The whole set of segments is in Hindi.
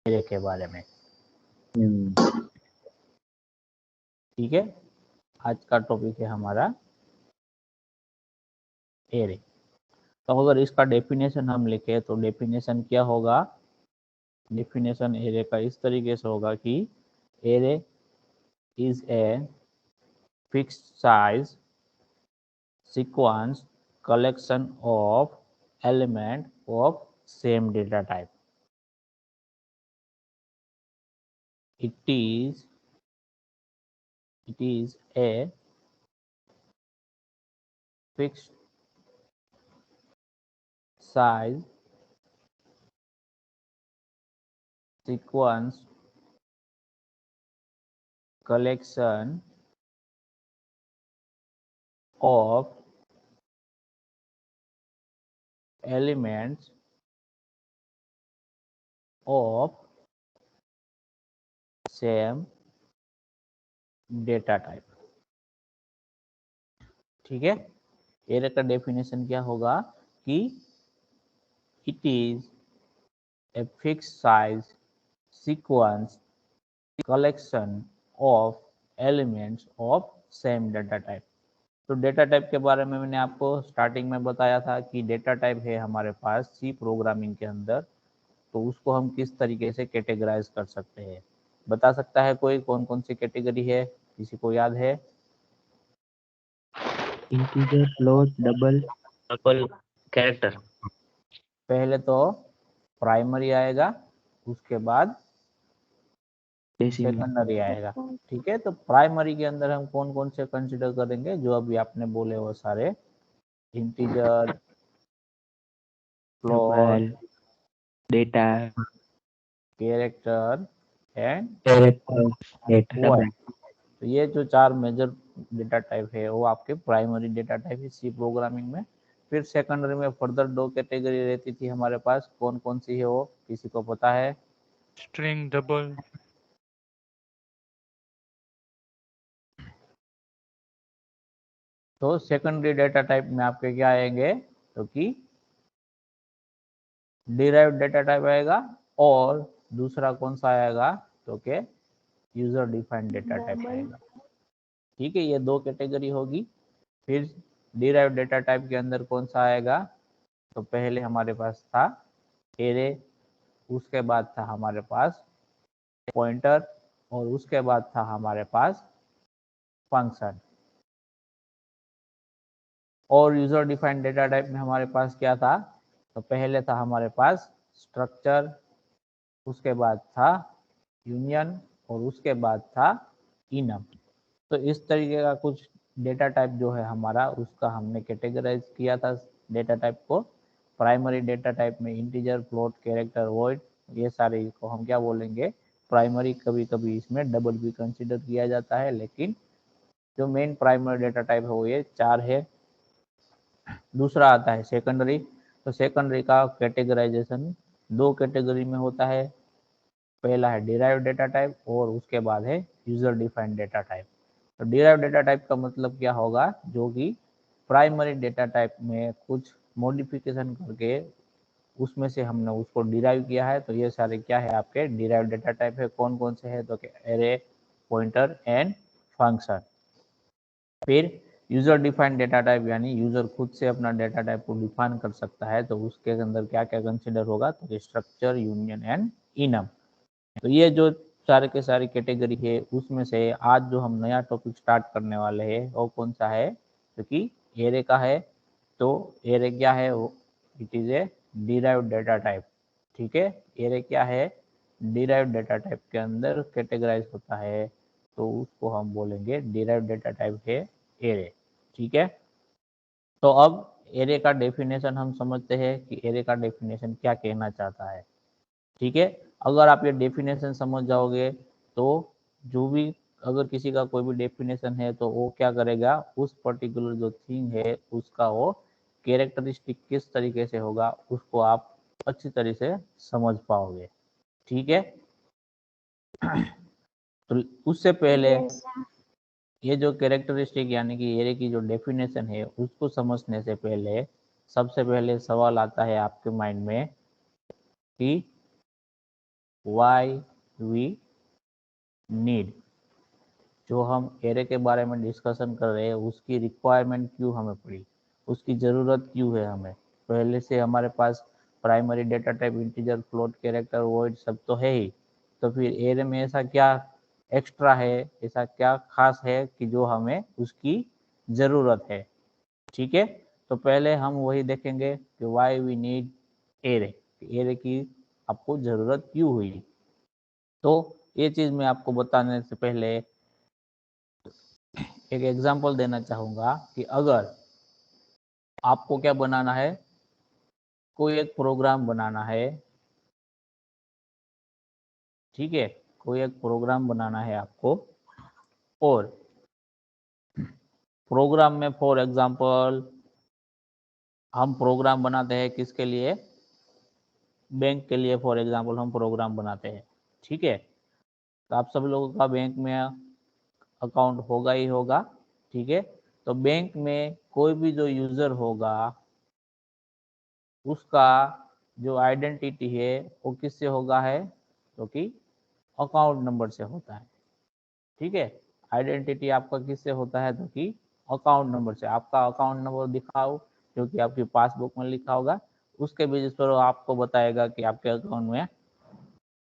एरे के बारे में। ठीक है, आज का टॉपिक है हमारा एरे। तो अगर इसका डेफिनेशन हम लिखे तो डेफिनेशन क्या होगा, डेफिनेशन एरे का इस तरीके से होगा कि array is a fixed size sequence collection of element of same data type. It is a fixed size sequence collection of elements of same data type. ठीक है, एरे का डेफिनेशन क्या होगा कि it is a fixed size sequence collection of elements of same data type. तो डेटा टाइप के बारे में मैंने आपको स्टार्टिंग में बताया था कि डेटा टाइप है हमारे पास सी प्रोग्रामिंग के अंदर, तो उसको हम किस तरीके से कैटेगराइज कर सकते हैं, बता सकता है कोई कौन कौन सी कैटेगरी है, किसी को याद है? Integer, float, double character. पहले तो प्राइमरी आएगा, उसके बाद सेकेंडरी आएगा। ठीक है, तो प्राइमरी के अंदर हम कौन कौन से कंसिडर करेंगे, जो अभी आपने बोले वो सारे, integer, float, data, character and data. वो है। तो ये जो चार मेजर डेटा टाइप है वो आपके प्राइमरी डेटा टाइप है सी प्रोग्रामिंग में। फिर सेकेंडरी में फर्दर दो कैटेगरी रहती थी हमारे पास, कौन कौन सी है वो किसी को पता है? String, double. तो सेकेंडरी डेटा टाइप में आपके क्या आएंगे, तो कि डिराइव्ड डेटा टाइप आएगा, और दूसरा कौन सा आएगा, तो के यूजर डिफाइंड डेटा टाइप आएगा। ठीक है, ये दो कैटेगरी होगी। फिर डिराइव्ड डेटा टाइप के अंदर कौन सा आएगा, तो पहले हमारे पास था एरे, उसके बाद था हमारे पास पॉइंटर, और उसके बाद था हमारे पास फंक्शन। और यूजर डिफाइंड डेटा टाइप में हमारे पास क्या था, तो पहले था हमारे पास स्ट्रक्चर, उसके बाद था यूनियन, और उसके बाद था इनम। तो इस तरीके का कुछ डेटा टाइप जो है हमारा, उसका हमने कैटेगराइज किया था डेटा टाइप को। प्राइमरी डेटा टाइप में इंटीजर, फ्लोट, कैरेक्टर, वॉइड, ये सारे को हम क्या बोलेंगे, प्राइमरी। कभी कभी इसमें डबल भी कंसिडर किया जाता है, लेकिन जो मेन प्राइमरी डेटा टाइप है वो ये चार है। दूसरा आता है सेकेंडरी। तो सेकेंडरी का कैटेगराइजेशन दो कैटेगरी में होता है, पहला है डिराइव्ड डेटा टाइप, और उसके बाद है यूजर डिफाइंड डेटा टाइप। तो डिराइव्ड डेटा टाइप का मतलब क्या होगा, जो कि प्राइमरी डेटा टाइप में कुछ मॉडिफिकेशन करके उसमें से हमने उसको डिराइव किया है। तो ये सारे क्या है आपके डिराइव्ड डेटा टाइप है। कौन कौन से है, तो एरे, पॉइंटर एंड फंक्शन। फिर यूजर डिफाइंड डेटा टाइप, यानी यूजर खुद से अपना डेटा टाइप को डिफाइन कर सकता है, तो उसके अंदर क्या क्या कंसिडर होगा, तो स्ट्रक्चर, यूनियन एंड इनम। तो ये जो सारे के सारी कैटेगरी है, उसमें से आज जो हम नया टॉपिक स्टार्ट करने वाले हैं वो कौन सा है, क्योंकि एरे का है। तो एरे क्या है, it is a derived data type. ठीक है, एरे क्या है, डिराइव्ड डेटा टाइप के अंदर कैटेगराइज होता है, तो उसको हम बोलेंगे डिराइव्ड डेटा टाइप है एरे। ठीक है, तो अब एरे का डेफिनेशन हम समझते हैं कि एरे का डेफिनेशन क्या कहना चाहता है। ठीक है, अगर आप ये डेफिनेशन समझ जाओगे तो जो भी, अगर किसी का कोई भी डेफिनेशन है तो वो क्या करेगा, उस पर्टिकुलर जो थिंग है उसका वो कैरेक्टरिस्टिक किस तरीके से होगा उसको आप अच्छी तरह से समझ पाओगे। ठीक है, तो उससे पहले ये जो कैरेक्टरिस्टिक यानी कि एरे की जो डेफिनेशन है उसको समझने से पहले सबसे पहले सवाल आता है आपके माइंड में कि वाई वी नीड, जो हम एरे के बारे में डिस्कशन कर रहे हैं उसकी रिक्वायरमेंट क्यों हमें पड़ी, उसकी ज़रूरत क्यों है हमें। पहले से हमारे पास primary data type integer, float, character, void सब तो है ही, तो फिर एरे में ऐसा क्या एक्स्ट्रा है, ऐसा क्या खास है कि जो हमें उसकी ज़रूरत है। ठीक है, तो पहले हम वही देखेंगे कि why we need array, array की आपको ज़रूरत क्यों हुई। तो ये चीज़ मैं आपको बताने से पहले एक एग्जांपल देना चाहूँगा कि अगर आपको क्या बनाना है, कोई एक प्रोग्राम बनाना है, ठीक है, कोई एक प्रोग्राम बनाना है आपको, और प्रोग्राम में फॉर एग्जांपल हम प्रोग्राम बनाते हैं किसके लिए, बैंक के लिए फॉर एग्जांपल हम प्रोग्राम बनाते हैं। ठीक है, तो आप सब लोगों का बैंक में अकाउंट होगा ही होगा। ठीक है, तो बैंक में कोई भी जो यूज़र होगा उसका जो आइडेंटिटी है वो किससे होगा है, तो कि अकाउंट नंबर से होता है। ठीक है, आइडेंटिटी आपका किससे होता है, तो कि अकाउंट नंबर से। आपका अकाउंट नंबर दिखाओ जो कि आपकी पासबुक में लिखा होगा, उसके बेसिस पर वो आपको बताएगा कि आपके अकाउंट में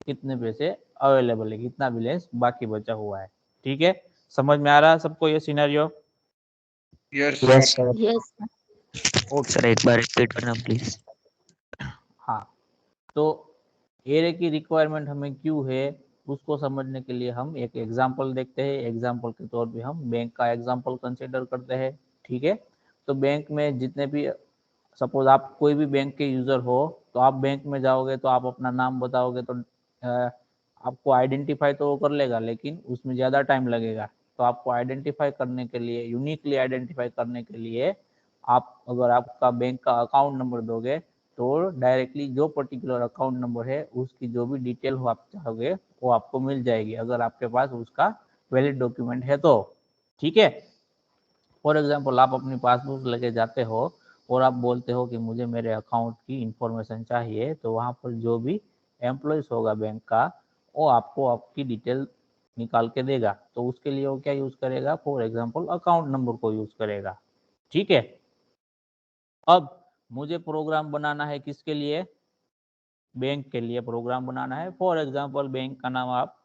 कितने पैसे अवेलेबल है, कितना बैलेंस बाकी बचा हुआ है। ठीक है, समझ में आ रहा है सबको ये scenario? Yes, yes sir. Sir. Yes okay, sir एक बार रिपीट करना प्लीज। हाँ, तो एरे की रिक्वायरमेंट हमें क्यों है उसको समझने के लिए हम एक एग्जांपल देखते हैं। एग्जांपल के तौर पे हम बैंक का एग्जांपल कंसीडर करते हैं। ठीक है, तो बैंक में जितने भी, सपोज आप कोई भी बैंक के यूज़र हो, तो आप बैंक में जाओगे तो आप अपना नाम बताओगे तो आपको आइडेंटिफाई तो वो कर लेगा, लेकिन उसमें ज़्यादा टाइम लगेगा। तो आपको आइडेंटिफाई करने के लिए, यूनिकली आइडेंटिफाई करने के लिए आप अगर आपका बैंक का अकाउंट नंबर दोगे तो डायरेक्टली जो पर्टिकुलर अकाउंट नंबर है उसकी जो भी डिटेल हो आप चाहोगे वो आपको मिल जाएगी, अगर आपके पास उसका वैलिड डॉक्यूमेंट है तो। ठीक है, फॉर एग्जांपल आप अपनी पासबुक लेके जाते हो और आप बोलते हो कि मुझे मेरे अकाउंट की इंफॉर्मेशन चाहिए, तो वहाँ पर जो भी एम्प्लॉयज होगा बैंक का वो आपको आपकी डिटेल निकाल के देगा। तो उसके लिए वो क्या यूज़ करेगा, फॉर एग्जांपल अकाउंट नंबर को यूज़ करेगा। ठीक है, अब मुझे प्रोग्राम बनाना है किसके लिए, बैंक के लिए प्रोग्राम बनाना है। फॉर एग्जांपल बैंक का नाम आप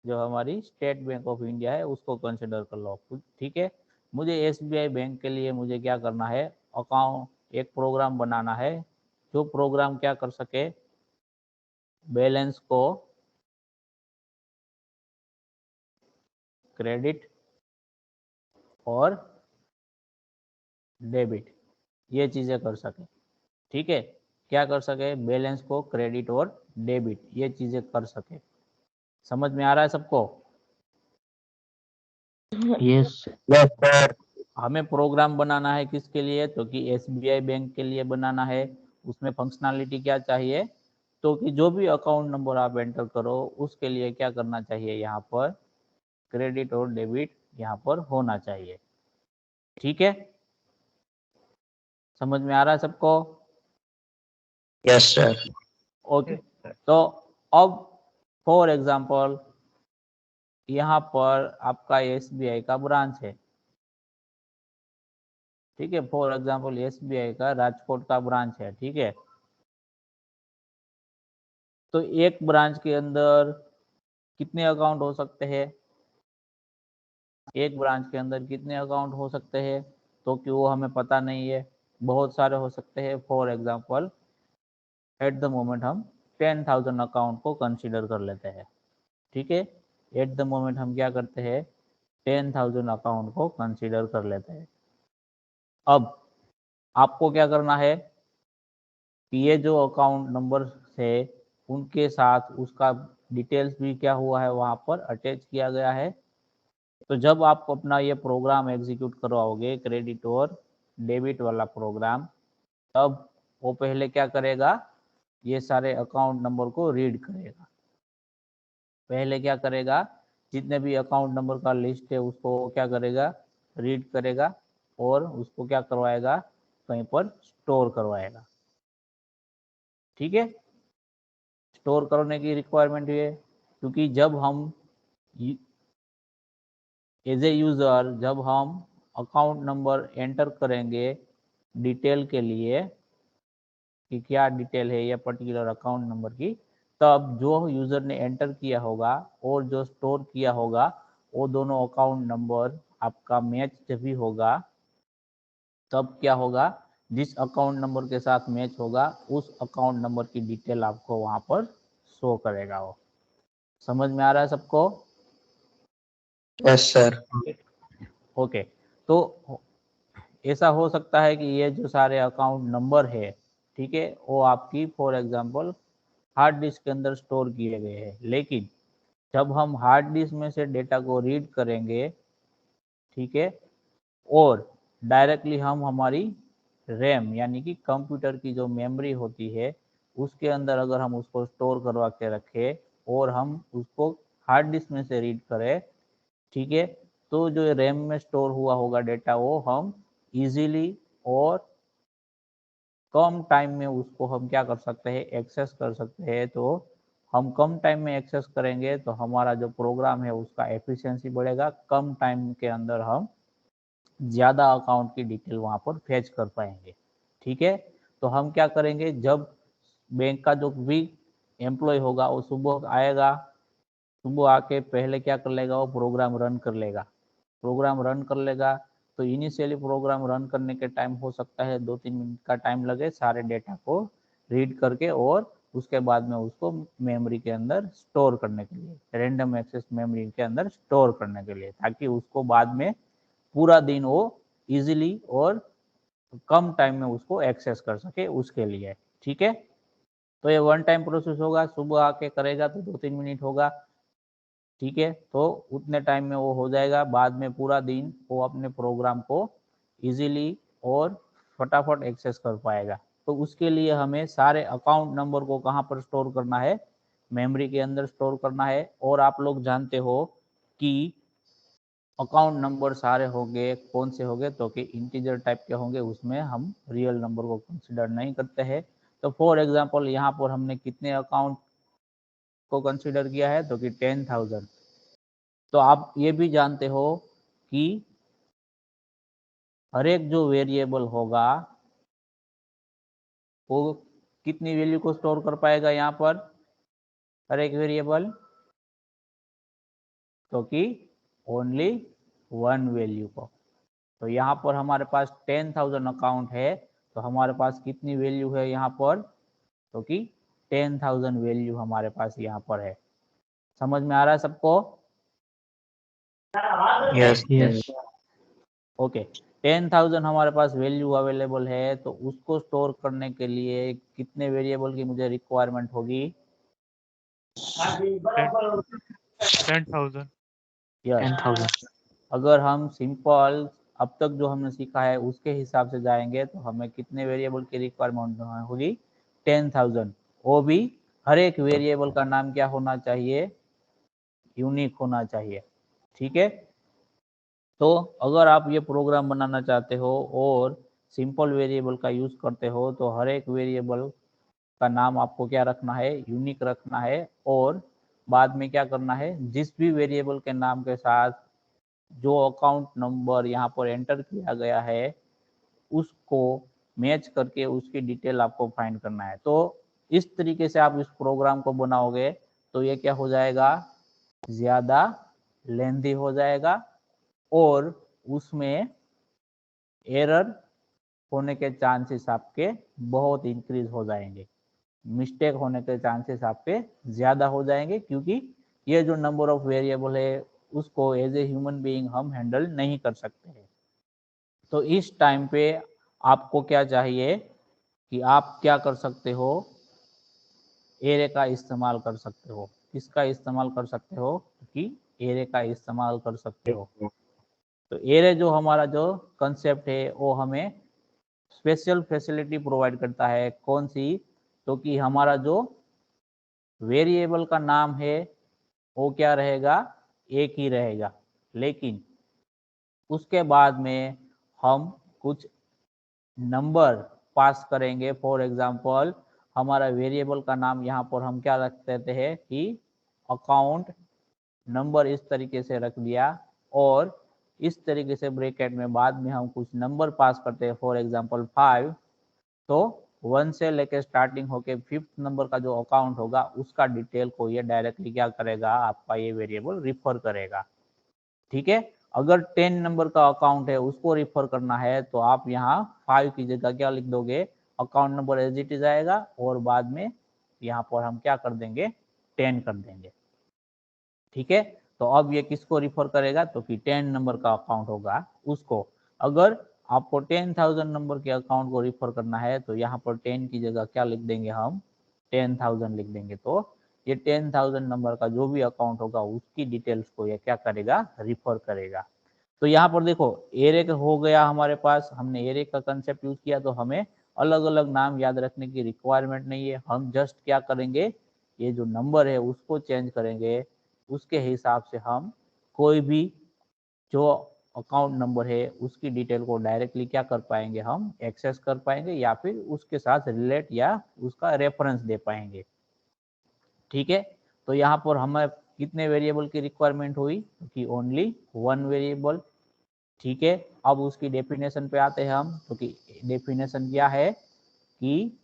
जो हमारी स्टेट बैंक ऑफ इंडिया है उसको कंसिडर कर लो। ठीक है, मुझे एसबीआई बैंक के लिए मुझे क्या करना है, अकाउंट एक प्रोग्राम बनाना है जो प्रोग्राम क्या कर सके, बैलेंस को क्रेडिट और डेबिट ये चीज़ें कर सके। ठीक है, क्या कर सके, बैलेंस को क्रेडिट और डेबिट ये चीज़ें कर सके। समझ में आ रहा है सबको? Yes yes sir. हमें प्रोग्राम बनाना है किसके लिए, तो कि एसबीआई बैंक के लिए बनाना है। उसमें फंक्शनैलिटी क्या चाहिए, तो कि जो भी अकाउंट नंबर आप एंटर करो उसके लिए क्या करना चाहिए, यहाँ पर क्रेडिट और डेबिट यहाँ पर होना चाहिए। ठीक है, समझ में आ रहा है सबको? Yes sir. ओके, तो अब फॉर एग्जांपल यहाँ पर आपका एसबीआई का ब्रांच है। ठीक है, फॉर एग्जांपल एसबीआई का राजकोट का ब्रांच है। ठीक है, तो एक ब्रांच के अंदर कितने अकाउंट हो सकते हैं, एक ब्रांच के अंदर कितने अकाउंट हो सकते हैं, तो कि वो हमें पता नहीं है, बहुत सारे हो सकते हैं। For example at the moment हम 10,000 अकाउंट को कंसीडर कर लेते हैं। ठीक है, एट द मोमेंट हम क्या करते हैं, 10,000 अकाउंट को कंसीडर कर लेते हैं। अब आपको क्या करना है कि ये जो अकाउंट नंबर है उनके साथ उसका डिटेल्स भी क्या हुआ है वहाँ पर अटैच किया गया है। तो जब आप अपना ये प्रोग्राम एग्जीक्यूट करवाओगे क्रेडिट और डेबिट वाला प्रोग्राम, तब वो पहले क्या करेगा, ये सारे अकाउंट नंबर को रीड करेगा। पहले क्या करेगा, जितने भी अकाउंट नंबर का लिस्ट है उसको क्या करेगा, रीड करेगा और उसको क्या करवाएगा, कहीं पर स्टोर करवाएगा। ठीक है, स्टोर करने की रिक्वायरमेंट है, क्योंकि जब हम एज ए यूज़र जब हम अकाउंट नंबर एंटर करेंगे डिटेल के लिए कि क्या डिटेल है ये पर्टिकुलर अकाउंट नंबर की, तब जो यूज़र ने एंटर किया होगा और जो स्टोर किया होगा वो दोनों अकाउंट नंबर आपका मैच जब भी होगा, तब क्या होगा, जिस अकाउंट नंबर के साथ मैच होगा उस अकाउंट नंबर की डिटेल आपको वहाँ पर शो करेगा। वो समझ में आ रहा है सबको? Yes, sir. ओके, तो ऐसा हो सकता है कि ये जो सारे अकाउंट नंबर है, ठीक है, वो आपकी फॉर एग्जांपल हार्ड डिस्क के अंदर स्टोर किए गए हैं, लेकिन जब हम हार्ड डिस्क में से डेटा को रीड करेंगे, ठीक है, और डायरेक्टली हम हमारी रैम यानी कि कंप्यूटर की जो मेमोरी होती है उसके अंदर अगर हम उसको स्टोर करवा के रखें और हम उसको हार्ड डिस्क में से रीड करें, ठीक है, तो जो रैम में स्टोर हुआ होगा डेटा वो हम इजीली और कम टाइम में उसको हम क्या कर सकते हैं, एक्सेस कर सकते हैं। तो हम कम टाइम में एक्सेस करेंगे तो हमारा जो प्रोग्राम है उसका एफिशिएंसी बढ़ेगा, कम टाइम के अंदर हम ज़्यादा अकाउंट की डिटेल वहाँ पर फैच कर पाएंगे। ठीक है, तो हम क्या करेंगे, जब बैंक का जो भी एम्प्लॉय होगा वो सुबह आएगा, सुबह आके पहले क्या कर लेगा, वो प्रोग्राम रन कर लेगा। प्रोग्राम रन कर लेगा तो इनिशियली प्रोग्राम रन करने के टाइम हो सकता है 2-3 मिनट का टाइम लगे सारे डेटा को रीड करके और उसके बाद में उसको मेमोरी के अंदर स्टोर करने के लिए, रैंडम एक्सेस मेमोरी के अंदर स्टोर करने के लिए, ताकि उसको बाद में पूरा दिन वो इजीली और कम टाइम में उसको एक्सेस कर सके उसके लिए। ठीक है, तो ये वन टाइम प्रोसेस होगा, सुबह आके करेगा तो 2-3 मिनट होगा। ठीक है, तो उतने टाइम में वो हो जाएगा, बाद में पूरा दिन वो अपने प्रोग्राम को इजीली और फटाफट एक्सेस कर पाएगा। तो उसके लिए हमें सारे अकाउंट नंबर को कहाँ पर स्टोर करना है, मेमोरी के अंदर स्टोर करना है। और आप लोग जानते हो कि अकाउंट नंबर सारे होंगे कौन से होंगे, तो कि इंटीजर टाइप के होंगे, उसमें हम रियल नंबर को कंसिडर नहीं करते हैं। तो फॉर एग्जांपल यहाँ पर हमने कितने अकाउंट को कंसिडर किया है, तो कि 10,000। तो आप ये भी जानते हो कि हर एक जो वेरिएबल होगा वो कितनी वैल्यू को स्टोर कर पाएगा यहाँ पर, हर एक वेरिएबल, तो कि ओनली वन वैल्यू को। तो यहाँ पर हमारे पास 10,000 अकाउंट है, तो हमारे पास कितनी वैल्यू है यहाँ पर, तो कि 10,000 वैल्यू हमारे पास यहाँ पर है। समझ में आ रहा है सबको? Yes. Yes. ओके, 10,000 हमारे पास वैल्यू अवेलेबल है, तो उसको स्टोर करने के लिए कितने वेरिएबल की मुझे रिक्वायरमेंट होगी? 10,000. यस, 10,000. अगर हम सिंपल अब तक जो हमने सीखा है उसके हिसाब से जाएंगे तो हमें कितने वेरिएबल की रिक्वायरमेंट होगी? 10,000। वो भी हर एक वेरिएबल का नाम क्या होना चाहिए, यूनिक होना चाहिए। ठीक है, तो अगर आप ये प्रोग्राम बनाना चाहते हो और सिंपल वेरिएबल का यूज़ करते हो तो हर एक वेरिएबल का नाम आपको क्या रखना है, यूनिक रखना है। और बाद में क्या करना है, जिस भी वेरिएबल के नाम के साथ जो अकाउंट नंबर यहाँ पर एंटर किया गया है उसको मैच करके उसकी डिटेल आपको फाइंड करना है। तो इस तरीके से आप इस प्रोग्राम को बनाओगे तो ये क्या हो जाएगा, ज़्यादा लेंथी हो जाएगा और उसमें एरर होने के चांसेस आपके बहुत इंक्रीज हो जाएंगे, मिस्टेक होने के चांसेस आपके ज़्यादा हो जाएंगे, क्योंकि ये जो नंबर ऑफ वेरिएबल है उसको एज ए ह्यूमन बीइंग हम हैंडल नहीं कर सकते हैं। तो इस टाइम पे आपको क्या चाहिए कि आप क्या कर सकते हो, एरे का इस्तेमाल कर सकते हो। किसका इस्तेमाल कर सकते हो, कि एरे का इस्तेमाल कर सकते हो। तो एरे जो हमारा जो कंसेप्ट है वो हमें स्पेशल फैसिलिटी प्रोवाइड करता है। कौन सी, तो कि हमारा जो वेरिएबल का नाम है वो क्या रहेगा, एक ही रहेगा, लेकिन उसके बाद में हम कुछ नंबर पास करेंगे। फॉर एग्जांपल हमारा वेरिएबल का नाम यहाँ पर हम क्या रख देते हैं कि अकाउंट नंबर इस तरीके से रख दिया, और इस तरीके से ब्रैकेट में बाद में हम कुछ नंबर पास करते हैं, फॉर एग्जांपल 5, तो 1 से लेके स्टार्टिंग होके 5th नंबर का जो अकाउंट होगा उसका डिटेल को ये डायरेक्टली क्या करेगा, आपका ये वेरिएबल रिफर करेगा। ठीक है, अगर 10 नंबर का अकाउंट है उसको रिफर करना है तो आप यहाँ 5 की जगह क्या लिख दोगे, account number as it is आएगा, और बाद में यहाँ पर हम क्या कर देंगे, 10 कर देंगे। ठीक है, तो अब ये किसको रिफर करेगा, तो कि 10 नंबर का अकाउंट होगा उसको। अगर आपको 10,000 नंबर के अकाउंट को रिफर करना है तो यहाँ पर 10 की जगह क्या लिख देंगे, हम 10,000 लिख देंगे। तो ये 10,000 नंबर का जो भी अकाउंट होगा उसकी डिटेल्स को ये क्या करेगा, रिफर करेगा। तो यहाँ पर देखो एरे हो गया हमारे पास, हमने एरे का कंसेप्ट यूज किया, तो हमें अलग अलग नाम याद रखने की रिक्वायरमेंट नहीं है। हम जस्ट क्या करेंगे, ये जो नंबर है उसको चेंज करेंगे, उसके हिसाब से हम कोई भी जो अकाउंट नंबर है उसकी डिटेल को डायरेक्टली क्या कर पाएंगे, हम एक्सेस कर पाएंगे, या फिर उसके साथ रिलेट या उसका रेफरेंस दे पाएंगे। ठीक है, तो यहाँ पर हमें कितने वेरिएबल की रिक्वायरमेंट हुई, कि ओनली 1 वेरिएबल। ठीक है, अब उसकी डेफिनेशन पे आते हैं हम, तो कि डेफिनेशन क्या है कि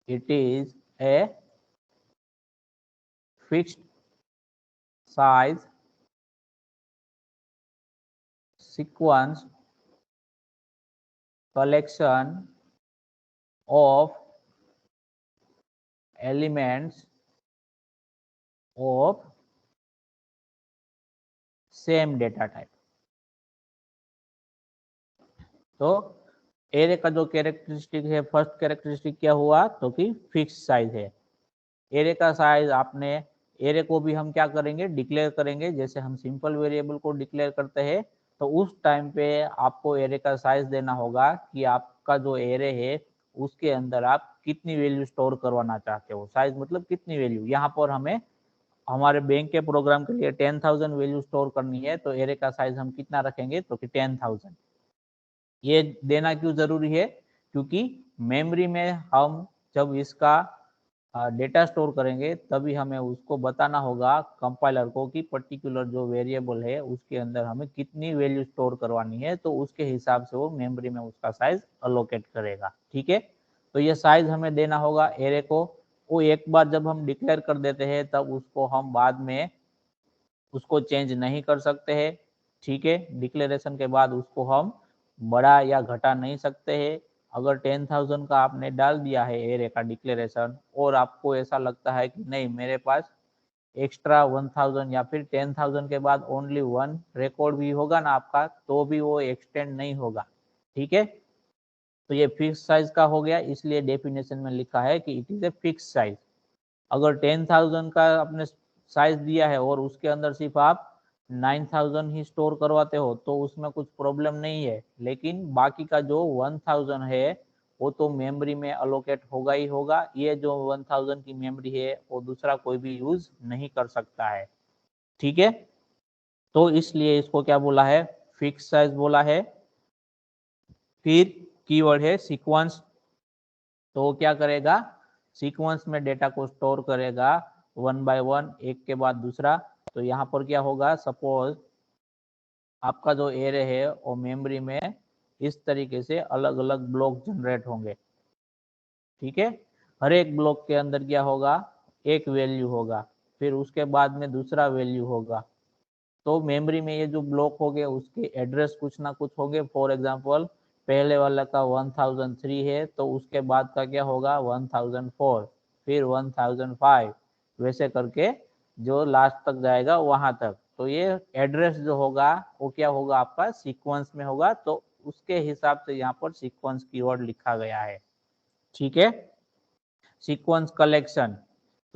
it is a fixed size sequence collection of elements of same data type। तो एरे का जो कैरेक्टरिस्टिक है, फर्स्ट कैरेक्टरिस्टिक क्या हुआ, तो कि फिक्स साइज है। एरे का साइज आपने, एरे को भी हम क्या करेंगे, डिक्लेयर करेंगे। जैसे हम सिंपल वेरिएबल को डिक्लेयर करते हैं तो उस टाइम पे आपको एरे का साइज देना होगा कि आपका जो एरे है उसके अंदर आप कितनी वैल्यू स्टोर करवाना चाहते हो। साइज मतलब कितनी वैल्यू, यहाँ पर हमें हमारे बैंक के प्रोग्राम के लिए 10,000 वैल्यू स्टोर करनी है, तो एरे का साइज हम कितना रखेंगे, तो कि 10,000। ये देना क्यों जरूरी है, क्योंकि मेमोरी में हम जब इसका डेटा स्टोर करेंगे तभी हमें उसको बताना होगा कंपाइलर को कि पर्टिकुलर जो वेरिएबल है उसके अंदर हमें कितनी वैल्यू स्टोर करवानी है, तो उसके हिसाब से वो मेमोरी में उसका साइज अलोकेट करेगा। ठीक है, तो ये साइज हमें देना होगा एरे को। वो एक बार जब हम डिक्लेयर कर देते हैं तब उसको हम बाद में उसको चेंज नहीं कर सकते हैं। ठीक है, डिक्लेरेशन के बाद उसको हम बढ़ा या घटा नहीं सकते हैं। अगर 10,000 का आपने डाल दिया है एरे का डिक्लेरेशन, और आपको ऐसा लगता है कि नहीं मेरे पास एक्स्ट्रा 1,000 या फिर 10,000 के बाद ओनली 1 रिकॉर्ड भी होगा ना आपका, तो भी वो एक्सटेंड नहीं होगा। ठीक है, तो ये फिक्स साइज का हो गया, इसलिए डेफिनेशन में लिखा है कि it is a fix size. अगर 10,000 का आपने साइज दिया है और उसके अंदर सिर्फ आप 9,000 ही स्टोर करवाते हो तो उसमें कुछ प्रॉब्लम नहीं है, लेकिन बाकी का जो 1,000 है वो तो मेमोरी में अलोकेट होगा ही होगा। ये जो 1,000 की मेमोरी है वो दूसरा कोई भी यूज नहीं कर सकता है। ठीक है, तो इसलिए इसको क्या बोला है, फिक्स साइज बोला है। फिर कीवर्ड है सीक्वेंस। तो क्या करेगा, सीक्वेंस में डेटा को स्टोर करेगा 1 बाय 1, एक के बाद दूसरा। तो यहाँ पर क्या होगा, सपोज आपका जो एरे है वो मेमोरी में इस तरीके से अलग अलग ब्लॉक जनरेट होंगे। ठीक है, हर एक ब्लॉक के अंदर क्या होगा, एक वैल्यू होगा, फिर उसके बाद में दूसरा वैल्यू होगा। तो मेमोरी में ये जो ब्लॉक हो गए उसके एड्रेस कुछ ना कुछ होंगे। फॉर एग्जांपल पहले वाला का 1003 है तो उसके बाद का क्या होगा 1004, फिर 1005, वैसे करके जो लास्ट तक जाएगा वहां तक। तो ये एड्रेस जो होगा वो क्या होगा, आपका सीक्वेंस में होगा। तो उसके हिसाब से यहाँ पर सीक्वेंस कीवर्ड लिखा गया है। ठीक है, सीक्वेंस कलेक्शन,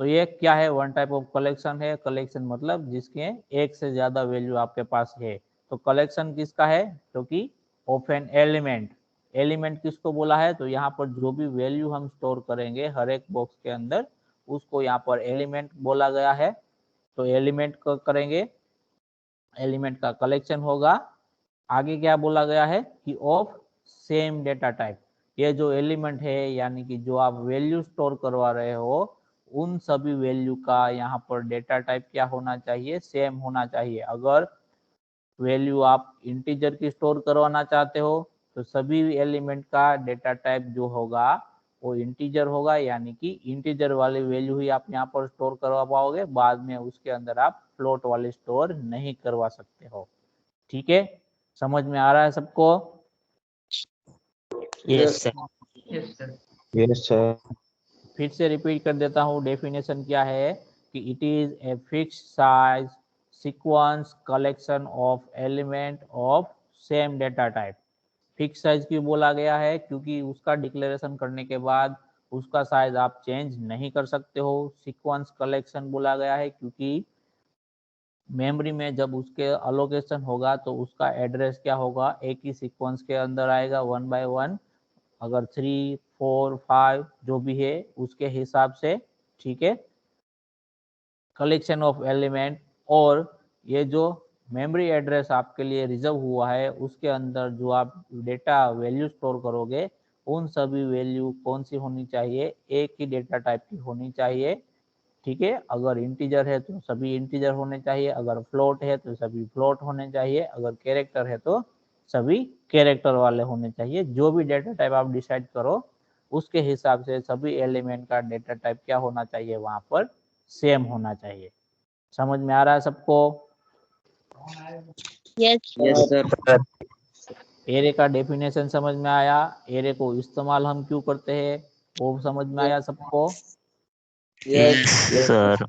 तो ये क्या है, वन टाइप ऑफ कलेक्शन है। कलेक्शन मतलब जिसके एक से ज्यादा वैल्यू आपके पास है। तो कलेक्शन किसका है, तो कि ऑफ एन एलिमेंट। एलिमेंट किसको बोला है, तो यहाँ पर जो भी वैल्यू हम स्टोर करेंगे हर एक बॉक्स के अंदर उसको यहाँ पर एलिमेंट बोला गया है। तो एलिमेंट को करेंगे, एलिमेंट का कलेक्शन होगा। आगे क्या बोला गया है कि ऑफ सेम डेटा टाइप। ये जो एलिमेंट है यानी कि जो आप वैल्यू स्टोर करवा रहे हो उन सभी वैल्यू का यहाँ पर डेटा टाइप क्या होना चाहिए, सेम होना चाहिए। अगर वैल्यू आप इंटीजर की स्टोर करवाना चाहते हो तो सभी एलिमेंट का डेटा टाइप जो होगा वो इंटीजर होगा, यानी कि इंटीजर वाली वैल्यू ही आप यहाँ पर स्टोर करवा पाओगे, बाद में उसके अंदर आप फ्लोट वाली स्टोर नहीं करवा सकते हो। ठीक है, समझ में आ रहा है सबको? Yes sir. Yes, sir. फिर से रिपीट कर देता हूँ, डेफिनेशन क्या है कि it is a fix size sequence collection of element of same data type. Fix size क्यों बोला गया है? क्योंकि उसका डिक्लेरेशन करने के बाद उसका साइज आप चेंज नहीं कर सकते हो। सीक्वेंस कलेक्शन बोला गया है क्योंकि मेमोरी में जब उसके अलोकेशन होगा तो उसका एड्रेस क्या होगा, एक ही सीक्वेंस के अंदर आएगा 1 बाय 1, अगर 3, 4, 5 जो भी है उसके हिसाब से। ठीक है, कलेक्शन ऑफ एलिमेंट, और ये जो मेमोरी एड्रेस आपके लिए रिजर्व हुआ है उसके अंदर जो आप डेटा वैल्यू स्टोर करोगे उन सभी वैल्यू कौन सी होनी चाहिए, एक ही डेटा टाइप की होनी चाहिए। ठीक है, अगर इंटीजर है तो सभी इंटीजर होने चाहिए, अगर फ्लोट है तो सभी फ्लोट होने चाहिए, अगर कैरेक्टर है तो सभी कैरेक्टर वाले होने चाहिए। जो भी डेटा टाइप आप डिसाइड करो उसके हिसाब से सभी एलिमेंट का डेटा टाइप क्या होना चाहिए, वहां पर सेम होना चाहिए। समझ में आ रहा है सबको? Yes sir. एरे का डेफिनेशन समझ में आया? एरे को इस्तेमाल हम क्यों करते हैं वो समझ में आया सबको? Yes sir.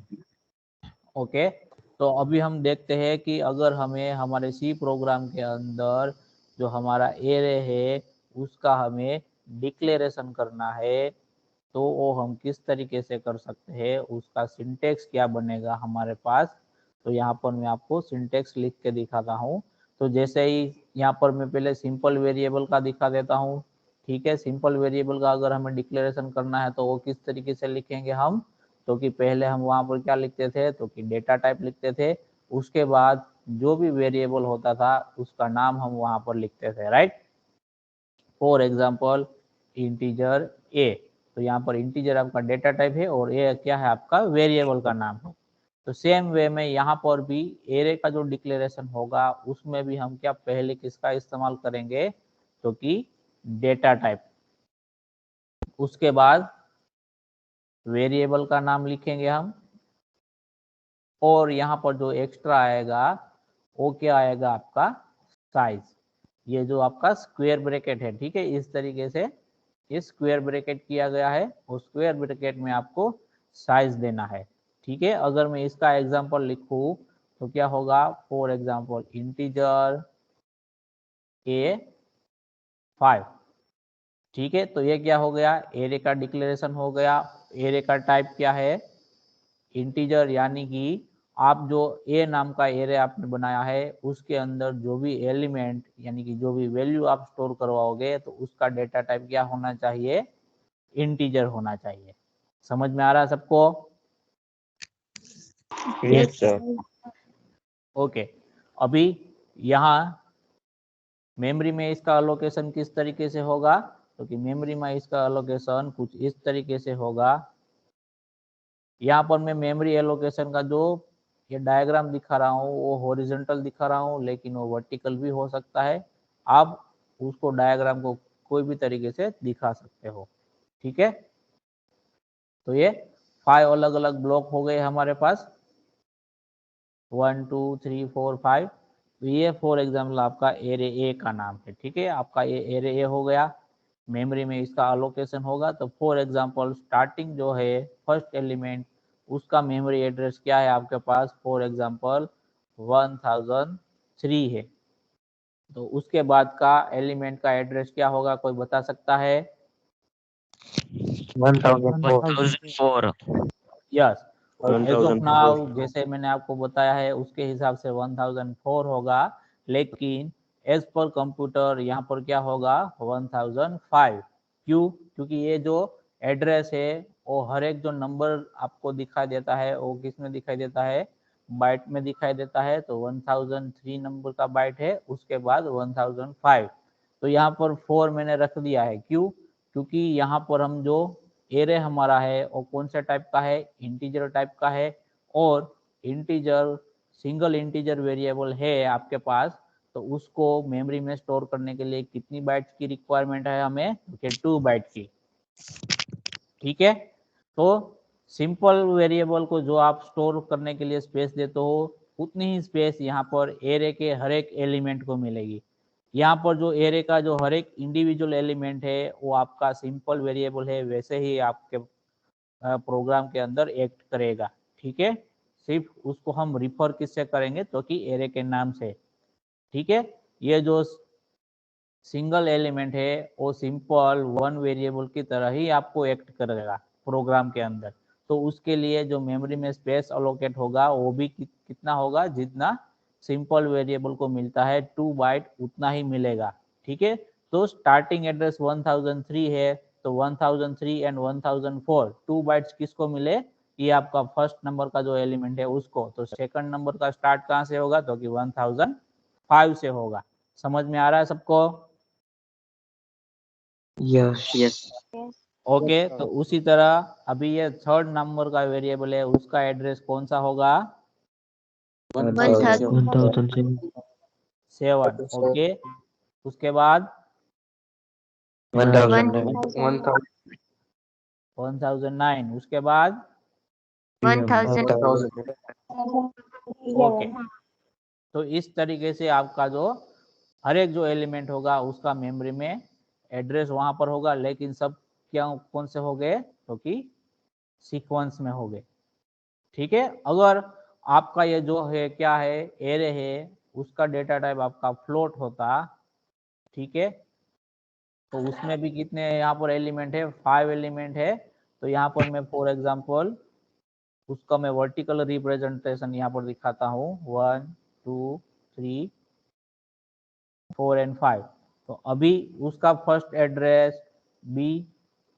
ओके, तो अभी हम देखते हैं कि अगर हमें हमारे सी प्रोग्राम के अंदर जो हमारा एरे है उसका हमें डिक्लेरेशन करना है तो वो हम किस तरीके से कर सकते हैं, उसका सिंटेक्स क्या बनेगा हमारे पास। तो यहाँ पर मैं आपको सिंटेक्स लिख के दिखाता हूँ। तो जैसे ही यहाँ पर मैं पहले सिंपल वेरिएबल का दिखा देता हूँ। ठीक है, सिंपल वेरिएबल का अगर हमें डिक्लेरेशन करना है तो वो किस तरीके से लिखेंगे हम, तो कि पहले हम वहाँ पर क्या लिखते थे, तो कि डेटा टाइप लिखते थे, उसके बाद जो भी वेरिएबल होता था उसका नाम हम वहाँ पर लिखते थे, right. For example integer a, तो यहाँ पर इंटीजर आपका डेटा टाइप है और ए क्या है, आपका वेरिएबल का नाम है। तो सेम वे में यहाँ पर भी एरे का जो डिक्लेरेशन होगा उसमें भी हम क्या पहले किसका इस्तेमाल करेंगे, तो कि डेटा टाइप, उसके बाद वेरिएबल का नाम लिखेंगे हम, और यहाँ पर जो एक्स्ट्रा आएगा वो क्या आएगा, आपका साइज। ये जो आपका स्क्वायर ब्रैकेट है, ठीक है, इस तरीके से ये स्क्वायर ब्रैकेट किया गया है और स्क्वायर ब्रैकेट में आपको साइज देना है। ठीक है, अगर मैं इसका एग्जांपल लिखूं तो क्या होगा, फॉर एग्जांपल इंटीजर A5। ठीक है, तो ये क्या हो गया, एरे का डिक्लेरेशन हो गया। एरे का टाइप क्या है, इंटीजर, यानी कि आप जो ए नाम का एरे आपने बनाया है उसके अंदर जो भी एलिमेंट यानी कि जो भी वैल्यू आप स्टोर करवाओगे तो उसका डेटा टाइप क्या होना चाहिए, इंटीजर होना चाहिए। समझ में आ रहा है सबको? Yes sir. ओके, अभी यहाँ मेमोरी में इसका अलोकेशन किस तरीके से होगा, तो कि मेमोरी में इसका अलोकेशन कुछ इस तरीके से होगा। यहाँ पर मैं मेमोरी एलोकेशन का जो ये डायग्राम दिखा रहा हूँ वो हॉरिजॉन्टल दिखा रहा हूँ, लेकिन वो वर्टिकल भी हो सकता है। आप उसको डायग्राम को कोई भी तरीके से दिखा सकते हो। ठीक है, तो ये 5 अलग अलग ब्लॉक हो गए हमारे पास, 1 2 3 4 5। ये फॉर एग्जाम्पल आपका एरे ए का नाम है। ठीक है, आपका ये एरे ए हो गया, मेमोरी में इसका अलोकेशन होगा। तो फॉर एग्जाम्पल स्टार्टिंग जो है फर्स्ट एलिमेंट उसका मेमोरी एड्रेस क्या है आपके पास, फॉर एग्जाम्पल 1003 है। तो उसके बाद का एलिमेंट का एड्रेस क्या होगा, कोई बता सकता है? 1004। यस, और एज ऑफ 1004। नाउ जैसे मैंने आपको बताया है उसके हिसाब से 1004 होगा, लेकिन एज पर कंप्यूटर यहाँ पर क्या होगा 1005। क्यों? क्योंकि ये जो एड्रेस है वो हर एक जो नंबर आपको दिखाई देता है वो किस में दिखाई देता है, बाइट में दिखाई देता है। तो 1003 नंबर का बाइट है, उसके बाद 1005। तो यहाँ पर 4 मैंने रख दिया है, क्यों? क्योंकि यहाँ पर हम जो एरे हमारा है वो कौन से टाइप का है, इंटीजर टाइप का है, और इंटीजर सिंगल इंटीजर वेरिएबल है आपके पास, तो उसको मेमोरी में स्टोर करने के लिए कितनी बाइट्स की रिक्वायरमेंट है हमें, 2 बाइट की। ठीक है, तो सिंपल वेरिएबल को जो आप स्टोर करने के लिए स्पेस देते हो, उतनी ही स्पेस यहाँ पर एरे के हर एक एलिमेंट को मिलेगी। यहाँ पर जो एरे का जो हर एक इंडिविजुअल एलिमेंट है वो आपका सिंपल वेरिएबल है, वैसे ही आपके प्रोग्राम के अंदर एक्ट करेगा। ठीक है, सिर्फ उसको हम रिफर किससे करेंगे, तो कि एरे के नाम से। ठीक है, ये जो सिंगल एलिमेंट है वो सिंपल वन वेरिएबल की तरह ही आपको एक्ट करेगा प्रोग्राम के अंदर। तो उसके लिए जो मेमोरी में स्पेस अलोकेट होगा वो भी कितना होगा, जितना सिंपल वेरिएबल को मिलता है 2 बाइट उतना ही मिलेगा। ठीक है, तो स्टार्टिंग एड्रेस 1003 है, तो 1003 एंड 1004 2 बाइट्स किसको मिले, ये आपका फर्स्ट नंबर का जो एलिमेंट है उसको। तो सेकंड नंबर का स्टार्ट कहाँ से होगा, तो कि 1005 से होगा। समझ में आ रहा है सबको? यस ओके, तो उसी तरह अभी ये थर्ड नंबर का वेरिएबल है, उसका एड्रेस कौन सा होगा, 7। ओके, उसके बाद 1009, उसके बाद 1000 ओके। तो इस तरीके से आपका जो हर एक जो एलिमेंट होगा उसका मेमोरी में एड्रेस वहां पर होगा, लेकिन सब क्या कौन से हो गए, तो कि सीक्वेंस में हो गए। ठीक है, अगर आपका ये जो है क्या है, एरे है, उसका डेटा टाइप आपका फ्लोट होता, ठीक है, तो उसमें भी कितने यहाँ पर एलिमेंट है, 5 एलिमेंट है। तो यहाँ पर मैं फॉर एग्जांपल उसका मैं वर्टिकल रिप्रेजेंटेशन यहाँ पर दिखाता हूँ, 1 2 3 4 एंड 5। तो अभी उसका first address B,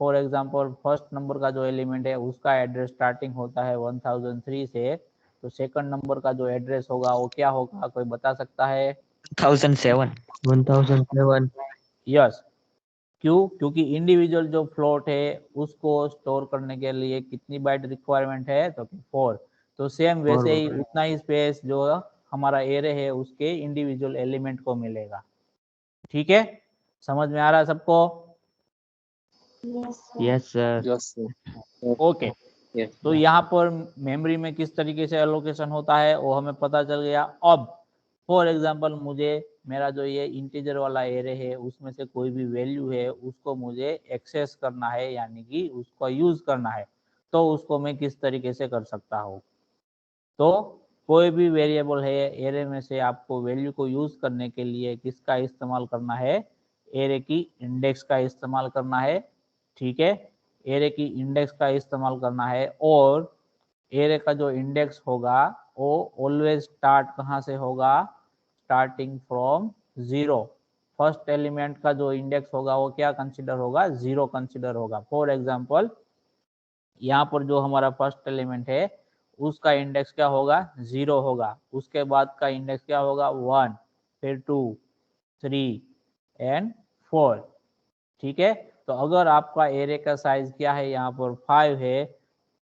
for example first number का जो एलिमेंट है उसका एड्रेस स्टार्टिंग होता है 1003 से, तो सेकंड नंबर का जो एड्रेस होगा वो क्या होगा, कोई बता सकता है? 1007 यस, क्यों? क्योंकि इंडिविजुअल जो फ्लोट है उसको स्टोर करने के लिए कितनी बाइट रिक्वायरमेंट है, तो 4। तो सेम वैसे ही उतना ही स्पेस जो हमारा एरे है उसके इंडिविजुअल एलिमेंट को मिलेगा। ठीक है, समझ में आ रहा है सबको? यस सर ओके, तो यहाँ पर मेमोरी में किस तरीके से एलोकेशन होता है वो हमें पता चल गया। अब फॉर एग्जांपल मुझे मेरा जो ये इंटीजर वाला एरे है उसमें से कोई भी वैल्यू है उसको मुझे एक्सेस करना है, यानी कि उसको यूज करना है, तो उसको मैं किस तरीके से कर सकता हूँ। तो कोई भी वेरिएबल है एरे में से आपको वैल्यू को यूज करने के लिए किसका इस्तेमाल करना है, एरे की इंडेक्स का इस्तेमाल करना है। ठीक है, एरे की इंडेक्स का इस्तेमाल करना है, और एरे का जो इंडेक्स होगा वो ऑलवेज स्टार्ट कहाँ से होगा, स्टार्टिंग फ्रॉम 0। फर्स्ट एलिमेंट का जो इंडेक्स होगा वो क्या कंसिडर होगा, 0 कंसिडर होगा। फॉर एग्जांपल यहाँ पर जो हमारा फर्स्ट एलिमेंट है उसका इंडेक्स क्या होगा, 0 होगा। उसके बाद का इंडेक्स क्या होगा, 1, फिर 2 3 एंड 4। ठीक है, तो अगर आपका एरे का साइज क्या है, यहाँ पर 5 है,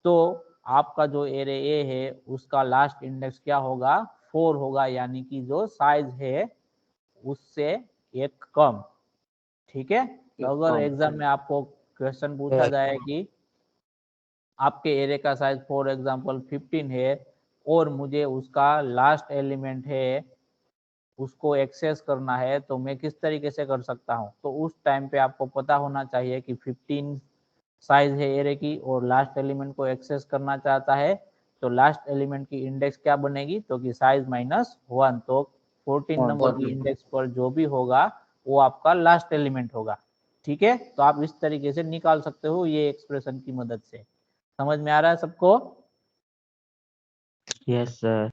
तो आपका जो एरे ए है उसका लास्ट इंडेक्स क्या होगा, 4 होगा, यानी कि जो साइज है उससे एक कम। ठीक है, तो अगर एग्जाम में आपको क्वेश्चन पूछा जाए कि आपके एरे का साइज फॉर एग्जांपल 15 है और मुझे उसका लास्ट एलिमेंट है उसको एक्सेस करना है, तो मैं किस तरीके से कर सकता हूं। तो उस टाइम पे आपको पता होना चाहिए कि 15 साइज है एरे की और लास्ट एलिमेंट को एक्सेस करना चाहता है, तो लास्ट एलिमेंट की इंडेक्स क्या बनेगी, तो कि साइज -1। तो 14 नंबर की इंडेक्स पर जो भी होगा वो आपका लास्ट एलिमेंट होगा। ठीक है, तो आप इस तरीके से निकाल सकते हो ये एक्सप्रेशन की मदद से। समझ में आ रहा है सबको? यस सर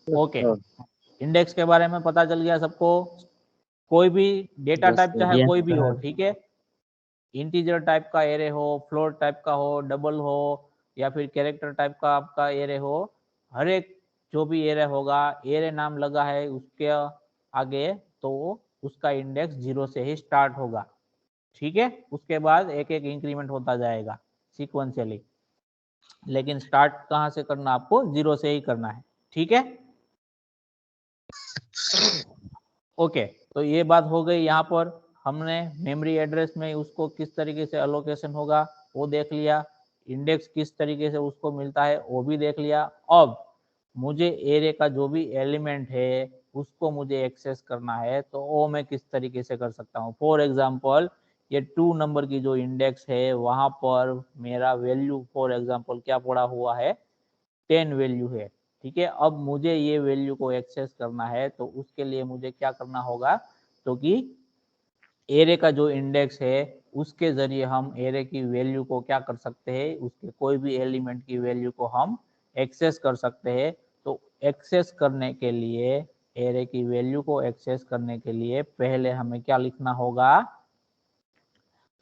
ओके, इंडेक्स के बारे में पता चल गया सबको। कोई भी डेटा टाइप चाहे कोई भी हो, ठीक है, इंटीजर टाइप का एरे हो, फ्लोट टाइप का हो, डबल हो, या फिर कैरेक्टर टाइप का आपका एरे हो, हर एक जो भी एरे होगा, एरे नाम लगा है उसके आगे तो उसका इंडेक्स 0 से ही स्टार्ट होगा। ठीक है, उसके बाद एक एक इंक्रीमेंट होता जाएगा सीक्वेंशियली, लेकिन स्टार्ट कहाँ से करना, आपको 0 से ही करना है। ठीक है, ओके। तो ये बात हो गई। यहाँ पर हमने मेमोरी एड्रेस में उसको किस तरीके से अलोकेशन होगा वो देख लिया, इंडेक्स किस तरीके से उसको मिलता है वो भी देख लिया। अब मुझे एरे का जो भी एलिमेंट है उसको मुझे एक्सेस करना है, तो वो मैं किस तरीके से कर सकता हूँ। फॉर एग्जांपल ये 2 नंबर की जो इंडेक्स है वहां पर मेरा वैल्यू फॉर एग्जांपल क्या पड़ा हुआ है, 10 वैल्यू है। ठीक है, अब मुझे ये वैल्यू को एक्सेस करना है, तो उसके लिए मुझे क्या करना होगा, तो कि एरे का जो इंडेक्स है उसके जरिए हम एरे की वैल्यू को क्या कर सकते हैं, उसके कोई भी एलिमेंट की वैल्यू को हम एक्सेस कर सकते हैं। तो एक्सेस करने के लिए, एरे की वैल्यू को एक्सेस करने के लिए पहले हमें क्या लिखना होगा,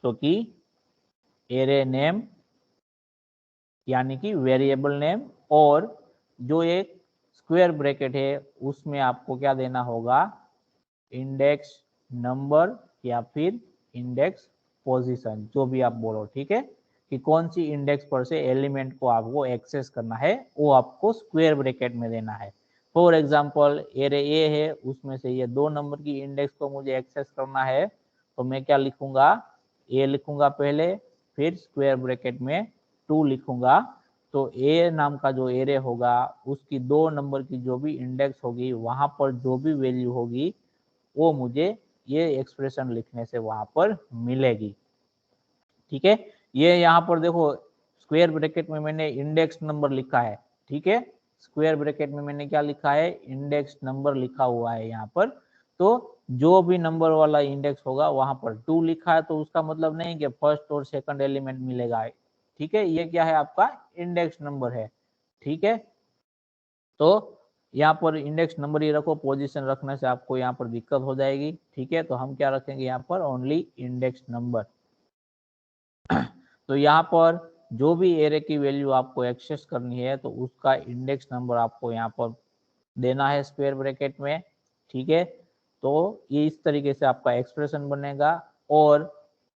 तो कि एरे नेम यानी कि वेरिएबल नेम, और जो एक स्क्वायर ब्रैकेट है उसमें आपको क्या देना होगा, इंडेक्स नंबर या फिर इंडेक्स पोजीशन, जो भी आप बोलो। ठीक है, कि कौन सी इंडेक्स पर से एलिमेंट को आपको एक्सेस करना है वो आपको स्क्वायर ब्रैकेट में देना है। फॉर एग्जांपल एरे ए है, उसमें से ये 2 नंबर की इंडेक्स को मुझे एक्सेस करना है, तो मैं क्या लिखूंगा, ए लिखूंगा पहले, फिर स्क्वायर ब्रैकेट में 2 लिखूंगा। तो ए नाम का जो एरे होगा उसकी 2 नंबर की जो भी इंडेक्स होगी वहां पर जो भी वैल्यू होगी वो मुझे ये एक्सप्रेशन लिखने से वहां पर मिलेगी। ठीक है, ये यहाँ पर देखो स्क्वायर ब्रैकेट में मैंने इंडेक्स नंबर लिखा है। ठीक है, स्क्वायर ब्रैकेट में मैंने क्या लिखा है, इंडेक्स नंबर लिखा हुआ है यहाँ पर। तो जो भी नंबर वाला इंडेक्स होगा वहां पर 2 लिखा है, तो उसका मतलब नहीं कि फर्स्ट और सेकंड एलिमेंट मिलेगा। ठीक है, ये क्या है, आपका इंडेक्स नंबर है। ठीक है, तो यहाँ पर इंडेक्स नंबर ही रखो, पोजीशन रखने से आपको यहाँ पर दिक्कत हो जाएगी। ठीक है, तो हम क्या रखेंगे यहाँ पर, ओनली इंडेक्स नंबर। तो यहाँ पर जो भी एरे की वैल्यू आपको एक्सेस करनी है तो उसका इंडेक्स नंबर आपको यहाँ पर देना है स्क्वायर ब्रैकेट में। ठीक है, तो ये इस तरीके से आपका एक्सप्रेशन बनेगा। और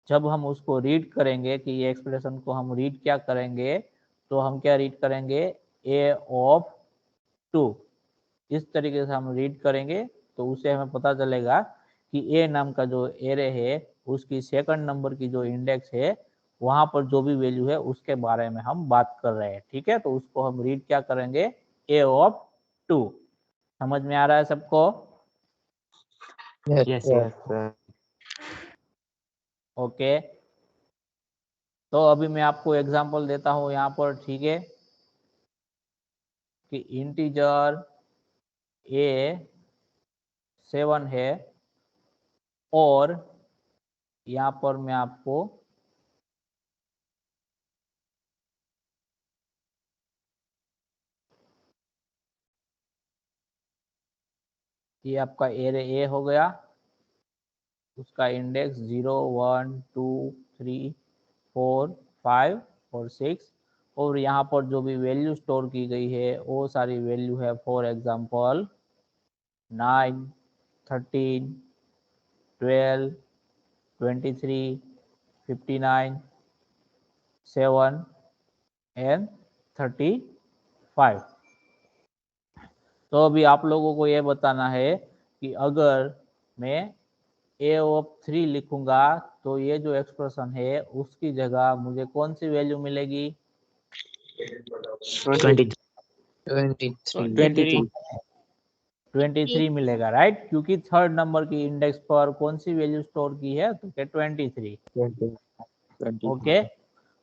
जब हम उसको रीड करेंगे, कि ये एक्सप्रेशन को हम रीड क्या करेंगे, तो हम क्या रीड करेंगे, ए ऑफ 2, इस तरीके से हम रीड करेंगे। तो उससे हमें पता चलेगा कि ए नाम का जो एरे है उसकी सेकंड नंबर की जो इंडेक्स है वहां पर जो भी वैल्यू है उसके बारे में हम बात कर रहे हैं। ठीक है, तो उसको हम रीड क्या करेंगे, ए ऑफ 2। समझ में आ रहा है सबको? Yes, Yes, sir. sir. Okay, तो अभी मैं आपको एग्जांपल देता हूं यहाँ पर। ठीक है, कि इंटीजर ए 7 है, और यहाँ पर मैं आपको ये आपका एरे ए हो गया, उसका इंडेक्स 0 1 2 3 4 5 और 6, और यहाँ पर जो भी वैल्यू स्टोर की गई है वो सारी वैल्यू है। For example 9 13 12 23 59 7 and 35। तो अभी आप लोगों को ये बताना है कि अगर मैं ए ऑफ 3 लिखूंगा तो ये जो एक्सप्रेशन है उसकी जगह मुझे कौन सी वैल्यू मिलेगी, 23. 23. 23 मिलेगा, राइट? क्योंकि थर्ड नंबर की इंडेक्स पर कौन सी वैल्यू स्टोर की है, तो क्या 23। 23. ओके,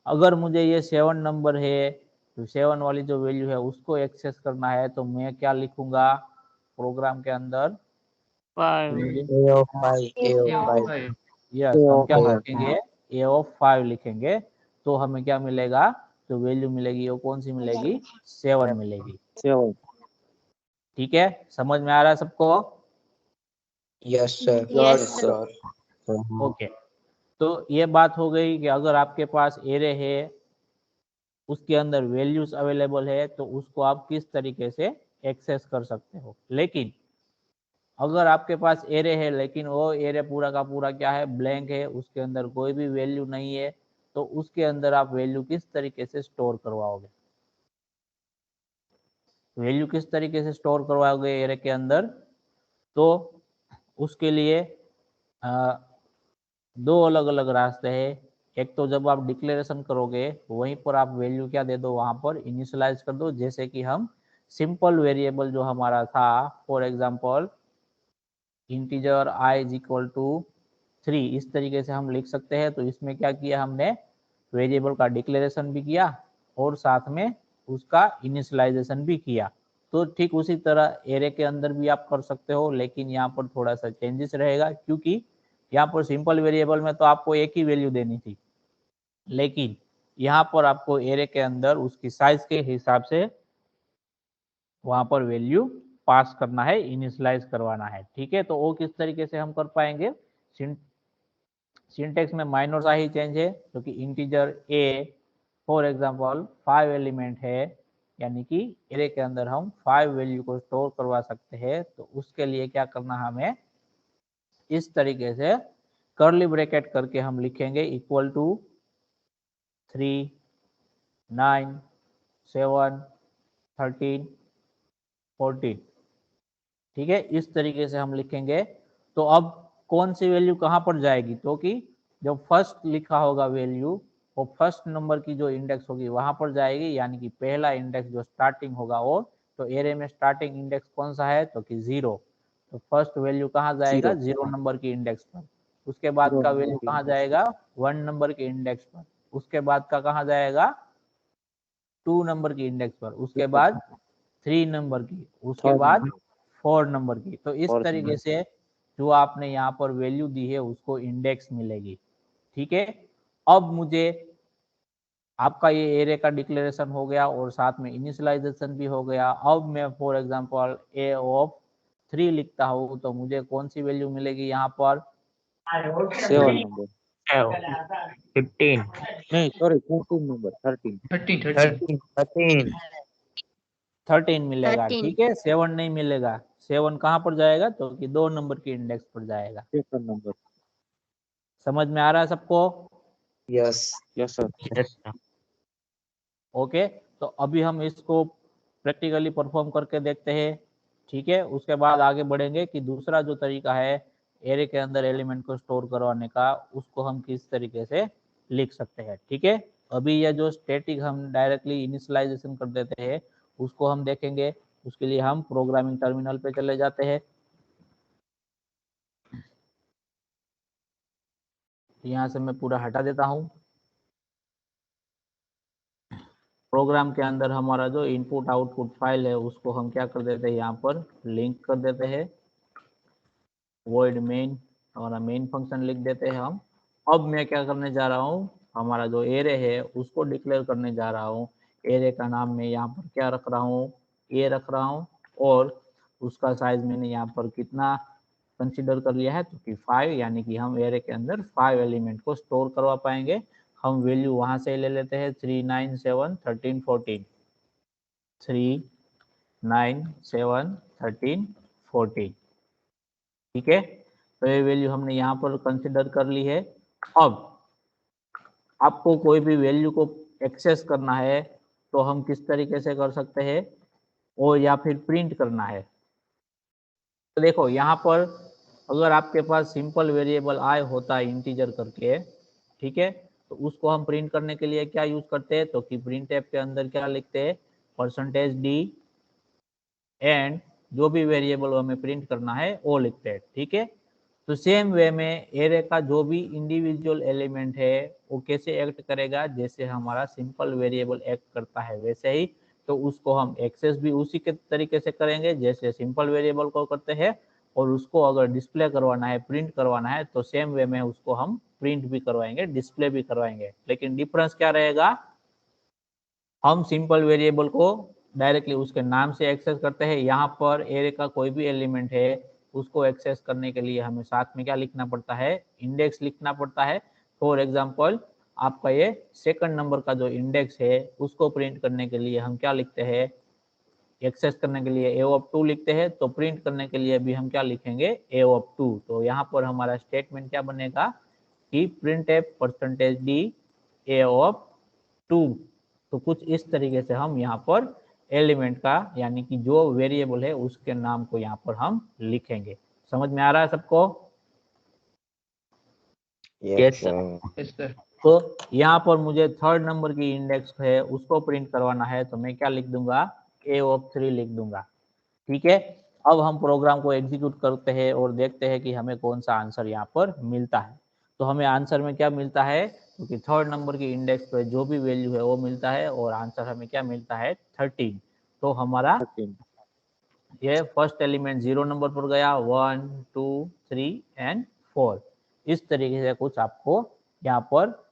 अगर मुझे ये 7 नंबर है तो 7 वाली जो वैल्यू है उसको एक्सेस करना है, तो मैं क्या लिखूंगा प्रोग्राम के अंदर, 5. A of 5. A of 5. Yes, हम क्या लिखेंगे, ए ऑफ 5 लिखेंगे। तो हमें क्या मिलेगा, जो वैल्यू मिलेगी वो कौन सी मिलेगी, 7 मिलेगी। 7. ठीक है, समझ में आ रहा है सबको? Yes, sir. Yes, sir. Okay, तो ये बात हो गई कि अगर आपके पास एरे है उसके अंदर वैल्यूज अवेलेबल है तो उसको आप किस तरीके से एक्सेस कर सकते हो। लेकिन अगर आपके पास एरे है लेकिन वो एरे पूरा का पूरा क्या है, ब्लैंक है, उसके अंदर कोई भी वैल्यू नहीं है, तो उसके अंदर आप वैल्यू किस तरीके से स्टोर करवाओगे? वैल्यू किस तरीके से स्टोर करवाओगे एरे के अंदर? तो उसके लिए दो अलग अलग रास्ते हैं। एक तो जब आप डिक्लेरेशन करोगे वहीं पर आप वैल्यू क्या दे दो, वहां पर इनिशियलाइज कर दो। जैसे कि हम सिंपल वेरिएबल जो हमारा था, for example integer i is equal to 3, इस तरीके से हम लिख सकते हैं। तो इसमें क्या किया हमने, वेरिएबल का डिक्लेरेशन भी किया और साथ में उसका इनिशियलाइजेशन भी किया। तो ठीक उसी तरह एरे के अंदर भी आप कर सकते हो, लेकिन यहाँ पर थोड़ा सा चेंजेस रहेगा, क्योंकि यहाँ पर सिंपल वेरिएबल में तो आपको एक ही वैल्यू देनी थी, लेकिन यहाँ पर आपको एरे के अंदर उसकी साइज के हिसाब से वहां पर वैल्यू पास करना है, इनिशियलाइज करवाना है। ठीक है, तो वो किस तरीके से हम कर पाएंगे? सिंटेक्स में माइनर सा ही चेंज है, क्योंकि integer A for example 5 element है, यानी कि एरे के अंदर हम 5 वैल्यू को स्टोर करवा सकते हैं। तो उसके लिए क्या करना, हमें इस तरीके से कर्ली ब्रैकेट करके हम लिखेंगे इक्वल टू 3, 9, 7, 13, 14। ठीक है, इस तरीके से हम लिखेंगे। तो अब कौन सी वैल्यू कहां पर जाएगी? तो कि जो फर्स्ट लिखा होगा वैल्यू, वो फर्स्ट नंबर की जो इंडेक्स होगी वहां पर जाएगी, यानी कि पहला इंडेक्स जो स्टार्टिंग होगा वो। तो एरे में स्टार्टिंग इंडेक्स कौन सा है? तो कि 0। तो फर्स्ट वैल्यू कहां जाएगा? 0 नंबर की इंडेक्स पर। उसके बाद का वैल्यू कहां जाएगा? 1 नंबर के इंडेक्स पर। उसके बाद का कहां जाएगा? 2 नंबर की इंडेक्स पर। उसके बाद 3 नंबर की, उसके बाद 4 नंबर की। तो इस तरीके से जो आपने यहाँ पर वैल्यू दी है उसको इंडेक्स मिलेगी। ठीक है, अब मुझे आपका ये एरे का डिक्लेरेशन हो गया और साथ में इनिशियलाइजेशन भी हो गया। अब मैं फॉर एग्जांपल ए ऑफ 3 लिखता हूँ, तो मुझे कौन सी वैल्यू मिलेगी यहाँ पर? 7 नंबर 15, नहीं सॉरी 14 नंबर 13 13, 13 मिलेगा। ठीक है, 7 नहीं मिलेगा। 7 कहाँ पर जाएगा? तो कि 2 नंबर की इंडेक्स पर जाएगा। 7 नंबर। समझ में आ रहा है सबको? yes, yes sir. ओके, तो अभी हम इसको प्रैक्टिकली परफॉर्म करके देखते हैं। ठीक है, उसके बाद आगे बढ़ेंगे कि दूसरा जो तरीका है एरे के अंदर एलिमेंट को स्टोर करवाने का, उसको हम किस तरीके से लिख सकते हैं। ठीक है, अभी यह जो स्टैटिक हम डायरेक्टली इनिशियलाइजेशन कर देते हैं उसको हम देखेंगे। उसके लिए हम प्रोग्रामिंग टर्मिनल पे चले जाते हैं। यहाँ से मैं पूरा हटा देता हूँ। प्रोग्राम के अंदर हमारा जो इनपुट आउटपुट फाइल है उसको हम क्या कर देते हैं, यहाँ पर लिंक कर देते हैं। वॉइड मेन, हमारा मेन फंक्शन लिख देते हैं हम। अब मैं क्या करने जा रहा हूँ, हमारा जो एरे है उसको डिक्लेयर करने जा रहा हूँ। एरे का नाम मैं यहाँ पर क्या रख रहा हूँ? ए रख रहा हूँ। और उसका साइज मैंने यहाँ पर कितना कंसिडर कर लिया है? तो कि 5, यानी कि हम एरे के अंदर 5 एलिमेंट को स्टोर करवा पाएंगे। हम वैल्यू वहां से ले लेते हैं 3, 9, 7, 13, 14। 3, 9, 7, 13, 14। ठीक है, तो ये वैल्यू हमने यहाँ पर कंसिडर कर ली है। अब आपको कोई भी वैल्यू को एक्सेस करना है तो हम किस तरीके से कर सकते हैं, और या फिर प्रिंट करना है। तो देखो यहाँ पर अगर आपके पास सिंपल वेरिएबल आई होता है इंटीजर करके, ठीक है, तो उसको हम प्रिंट करने के लिए क्या यूज करते हैं? तो कि प्रिंट एफ के अंदर क्या लिखते हैं? %d एंड जो भी वेरिएबल हमें प्रिंट करना है वो लिखते हैं। ठीक है, तो सेम वे में एरे का जो भी इंडिविजुअल एलिमेंट है वो कैसे एक्ट करेगा? जैसे हमारा सिंपल वेरिएबल एक्ट करता है वैसे ही, तो उसको हम एक्सेस भी उसी के तरीके से करेंगे जैसे सिंपल वेरिएबल को करते हैं। और उसको अगर डिस्प्ले करवाना है, प्रिंट करवाना है, तो सेम वे में उसको हम प्रिंट भी करवाएंगे, डिस्प्ले भी करवाएंगे। लेकिन डिफरेंस क्या रहेगा? हम सिंपल वेरिएबल को डायरेक्टली उसके नाम से एक्सेस करते हैं। यहाँ पर एरे का कोई भी एलिमेंट है उसको एक्सेस करने के लिए हमें साथ में क्या लिखना पड़ता है? इंडेक्स लिखना पड़ता है। फॉर एग्जांपल आपका ये सेकंड नंबर का जो इंडेक्स है उसको प्रिंट करने के लिए हम क्या लिखते हैं? एक्सेस करने के लिए a(2) लिखते हैं, तो प्रिंट करने के लिए भी हम क्या लिखेंगे a(2). तो यहाँ पर हमारा स्टेटमेंट क्या बनेगा कि printf%d a(2). तो कुछ इस तरीके से हम यहाँ पर एलिमेंट का यानी कि जो वेरिएबल है उसके नाम को यहाँ पर हम लिखेंगे। समझ में आ रहा है सबको? Yes, sir. तो यहाँ पर मुझे 3rd नंबर की इंडेक्स है उसको प्रिंट करवाना है, तो मैं क्या लिख दूंगा a(3) लिख दूंगा। ठीक है, अब हम प्रोग्राम को एग्जीक्यूट करते हैं और देखते हैं कि हमें कौन सा आंसर यहाँ पर मिलता है। तो हमें आंसर में क्या मिलता है, क्योंकि 3rd नंबर की इंडेक्स पे जो भी वैल्यू है वो मिलता है और आंसर हमें क्या मिलता है 13। तो हमारा 13 ये फर्स्ट एलिमेंट 0 नंबर पर गया, 1 2 3 एंड 4। इस तरीके से कुछ आपको यहाँ पर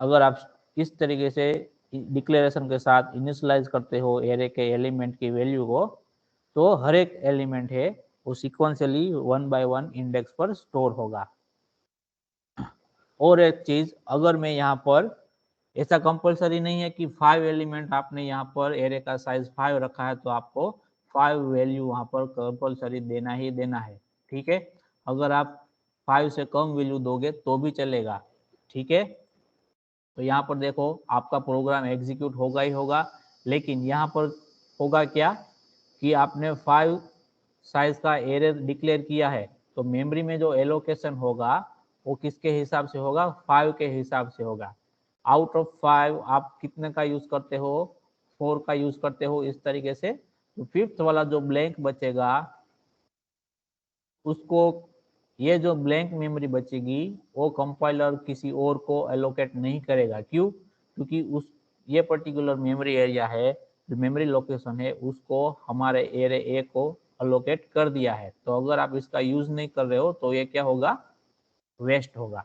अगर आप इस तरीके से डिक्लेरेशन के साथ इनिशियलाइज करते हो एरे के एलिमेंट की वैल्यू को, तो हर एक एलिमेंट है वो सिक्वेंशियली 1 बाय 1 इंडेक्स पर स्टोर होगा। और एक चीज, अगर मैं यहाँ पर ऐसा कंपलसरी नहीं है कि 5 एलिमेंट आपने यहाँ पर एरे का साइज 5 रखा है तो आपको 5 वैल्यू वहाँ पर कंपलसरी देना ही देना है। ठीक है, अगर आप 5 से कम वैल्यू दोगे तो भी चलेगा। ठीक है, तो यहाँ पर देखो आपका प्रोग्राम एग्जीक्यूट होगा ही होगा, लेकिन यहाँ पर होगा क्या कि आपने 5 साइज का एरे डिक्लेयर किया है, तो मेमोरी में जो एलोकेशन होगा वो किसके हिसाब से होगा 5 के हिसाब से होगा। आउट ऑफ 5 आप कितने का यूज करते हो 4 का यूज करते हो इस तरीके से। तो 5th वाला जो ब्लैंक बचेगा उसको, ये जो ब्लैंक मेमोरी बचेगी वो कंपाइलर किसी और को एलोकेट नहीं करेगा। क्यों? क्योंकि उस ये पर्टिकुलर मेमोरी एरिया है, जो मेमोरी लोकेशन है उसको हमारे एरे ए को एलोकेट कर दिया है। तो अगर आप इसका यूज नहीं कर रहे हो तो ये क्या होगा, वेस्ट होगा।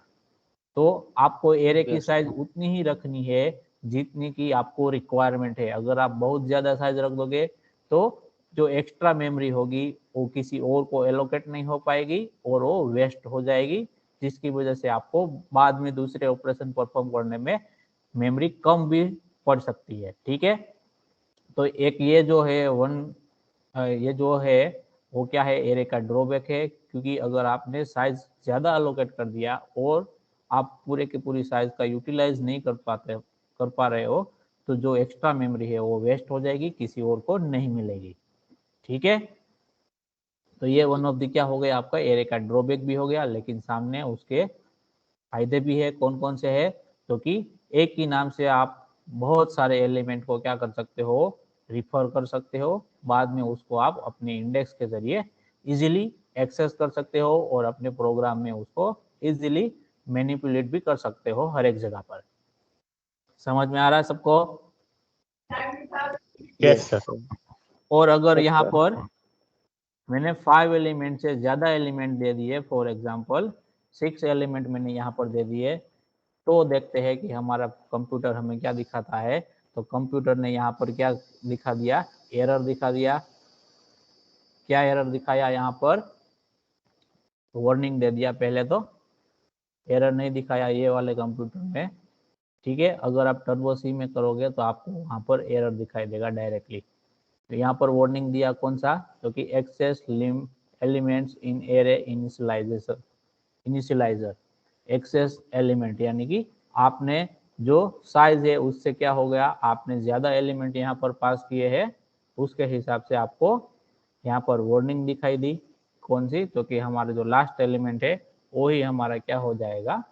तो आपको एरे की साइज उतनी ही रखनी है जितनी की आपको रिक्वायरमेंट है। अगर आप बहुत ज्यादा साइज रख दोगे तो जो एक्स्ट्रा मेमोरी होगी वो किसी और को एलोकेट नहीं हो पाएगी और वो वेस्ट हो जाएगी, जिसकी वजह से आपको बाद में दूसरे ऑपरेशन परफॉर्म करने में मेमोरी कम भी पड़ सकती है। ठीक है, तो एक ये जो है ये जो है वो क्या है, एरे का ड्रॉबैक है। क्योंकि अगर आपने साइज ज्यादा अलोकेट कर दिया और आप पूरे की पूरी साइज का यूटिलाइज नहीं कर पा रहे हो, तो जो एक्स्ट्रा मेमोरी है वो वेस्ट हो जाएगी, किसी और को नहीं मिलेगी। ठीक है, तो ये वन ऑफ द क्या हो गया आपका एरे का ड्रॉबैक भी हो गया, लेकिन सामने उसके फायदे भी है। कौन कौन से है, तो कि एक ही नाम से आप बहुत सारे एलिमेंट को क्या कर सकते हो, रिफर कर सकते हो। बाद में उसको आप अपने इंडेक्स के जरिए इजीली एक्सेस कर सकते हो और अपने प्रोग्राम में उसको इजीली मैनिपुलेट भी कर सकते हो हर एक जगह पर। समझ में आ रहा है सबको? Yes, sir. और अगर यहाँ पर मैंने 5 एलिमेंट से ज्यादा एलिमेंट दे दिए, फॉर एग्जांपल 6 एलिमेंट मैंने यहाँ पर दे दिए, तो देखते हैं कि हमारा कंप्यूटर हमें क्या दिखाता है। तो कंप्यूटर ने यहाँ पर क्या दिखा दिया, एरर दिखा दिया। क्या एरर दिखाया, यहाँ पर वार्निंग दे दिया। पहले तो एरर नहीं दिखाया ये वाले कंप्यूटर में। ठीक है, अगर आप टर्बो सी में करोगे तो आपको वहाँ पर एरर दिखाई देगा डायरेक्टली। तो यहाँ पर वार्निंग दिया कौन सा, तो कि access elements in array initializer access element, यानी कि आपने जो साइज है उससे क्या हो गया, आपने ज्यादा एलिमेंट यहाँ पर पास किए हैं, उसके हिसाब से आपको यहाँ पर वार्निंग दिखाई दी। कौन सी, तो कि हमारा जो लास्ट एलिमेंट है वो ही हमारा क्या हो जाएगा,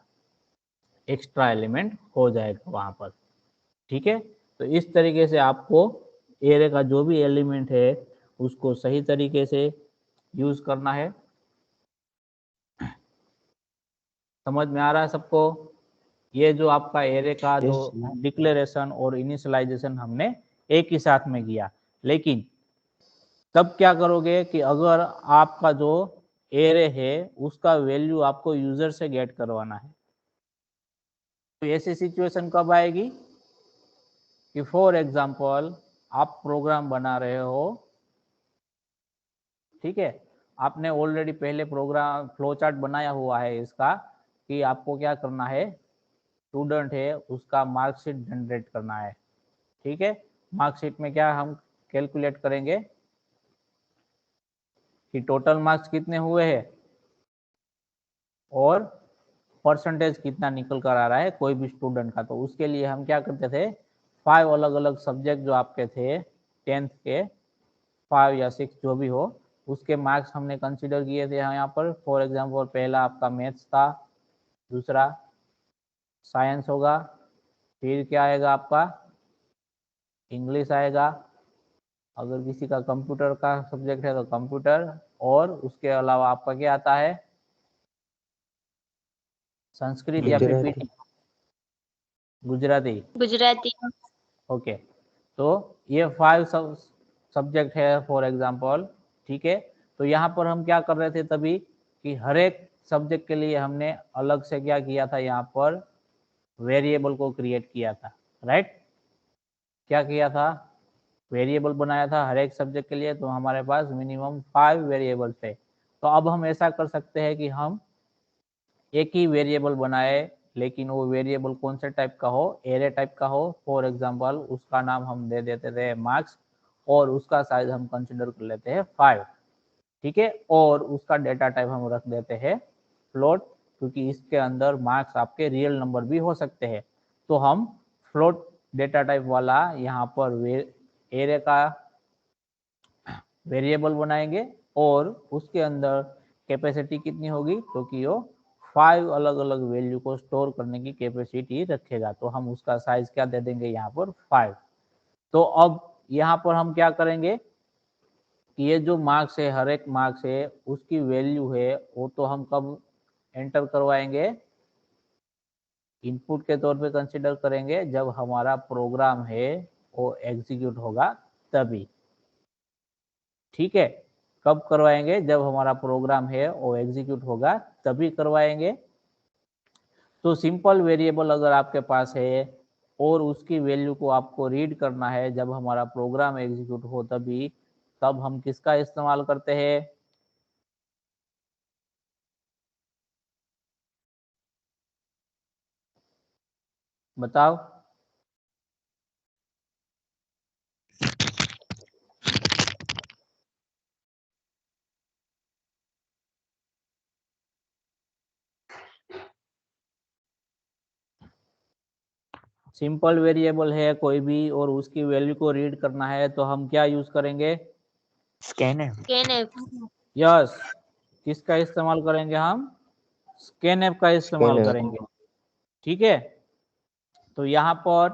एक्स्ट्रा एलिमेंट हो जाएगा वहां पर। ठीक है, तो इस तरीके से आपको एरे का जो भी एलिमेंट है उसको सही तरीके से यूज करना है। समझ में आ रहा है सबको? ये जो आपका एरे का जो डिक्लेरेशन और इनिशियलाइजेशन हमने एक ही साथ में किया, लेकिन तब क्या करोगे कि अगर आपका जो एरे है उसका वैल्यू आपको यूजर से गेट करवाना है, तो ऐसी सिचुएशन कब आएगी कि फॉर एग्जांपल आप प्रोग्राम बना रहे हो। ठीक है, आपने ऑलरेडी पहले प्रोग्राम फ्लो चार्ट बनाया हुआ है इसका, कि आपको क्या करना है, स्टूडेंट है उसका मार्कशीट जनरेट करना है। ठीक है, मार्कशीट में क्या हम कैलकुलेट करेंगे कि टोटल मार्क्स कितने हुए हैं और परसेंटेज कितना निकल कर आ रहा है कोई भी स्टूडेंट का। तो उसके लिए हम क्या करते थे, 5 अलग अलग सब्जेक्ट जो आपके थे 10th के, 5 या 6 जो भी हो, उसके मार्क्स हमने कंसीडर किए थे यहाँ पर। फॉर एग्जांपल पहला आपका मैथ्स था, दूसरा साइंस होगा, फिर क्या आएगा आपका इंग्लिश आएगा, अगर किसी का कंप्यूटर का सब्जेक्ट है तो कंप्यूटर, और उसके अलावा आपका क्या आता है संस्कृत या फिर गुजराती। पीटी गुजराती। गुजराती। ओके, तो ये 5 सब्जेक्ट है फॉर एग्जांपल, ठीक है। तो यहाँ पर हम क्या कर रहे थे तभी कि हर एक सब्जेक्ट के लिए हमने अलग से क्या किया था, यहाँ पर वेरिएबल को क्रिएट किया था, राइट। क्या किया था, वेरिएबल बनाया था हर एक सब्जेक्ट के लिए। तो हमारे पास मिनिमम 5 वेरिएबल थे। तो अब हम ऐसा कर सकते हैं कि हम एक ही वेरिएबल बनाए, लेकिन वो वेरिएबल कौन से टाइप का हो, एरे टाइप का हो। फॉर एग्जांपल उसका नाम हम दे देते थे मार्क्स, और उसका साइज हम कंसिडर कर लेते हैं 5, ठीक है। और उसका डेटा टाइप हम रख देते हैं फ्लोट, क्योंकि इसके अंदर मार्क्स आपके रियल नंबर भी हो सकते हैं। तो हम फ्लोट डेटा टाइप वाला यहाँ पर एरे का वेरिएबल बनाएंगे, और उसके अंदर कैपेसिटी कितनी होगी, क्योंकि वो 5 अलग अलग वैल्यू को स्टोर करने की कैपेसिटी रखेगा। तो हम उसका साइज क्या दे देंगे यहाँ पर 5। तो अब यहाँ पर हम क्या करेंगे कि ये जो मार्क्स है, हर एक मार्क्स है उसकी वैल्यू है, वो तो हम कब एंटर करवाएंगे, इनपुट के तौर पे कंसिडर करेंगे जब हमारा प्रोग्राम है वो एग्जीक्यूट होगा तभी, ठीक है। कब करवाएंगे, जब हमारा प्रोग्राम है वो एग्जीक्यूट होगा तभी करवाएंगे। तो सिंपल वेरिएबल अगर आपके पास है और उसकी वैल्यू को आपको रीड करना है जब हमारा प्रोग्राम एग्जीक्यूट हो तभी, तब हम किसका इस्तेमाल करते हैं, बताओ। सिंपल वेरिएबल है कोई भी और उसकी वैल्यू को रीड करना है तो हम क्या यूज करेंगे, Scanf. स्कैनएफ। यस। किसका इस्तेमाल करेंगे हम, स्कैनएफ का इस्तेमाल Scanf. करेंगे, ठीक है। तो यहाँ पर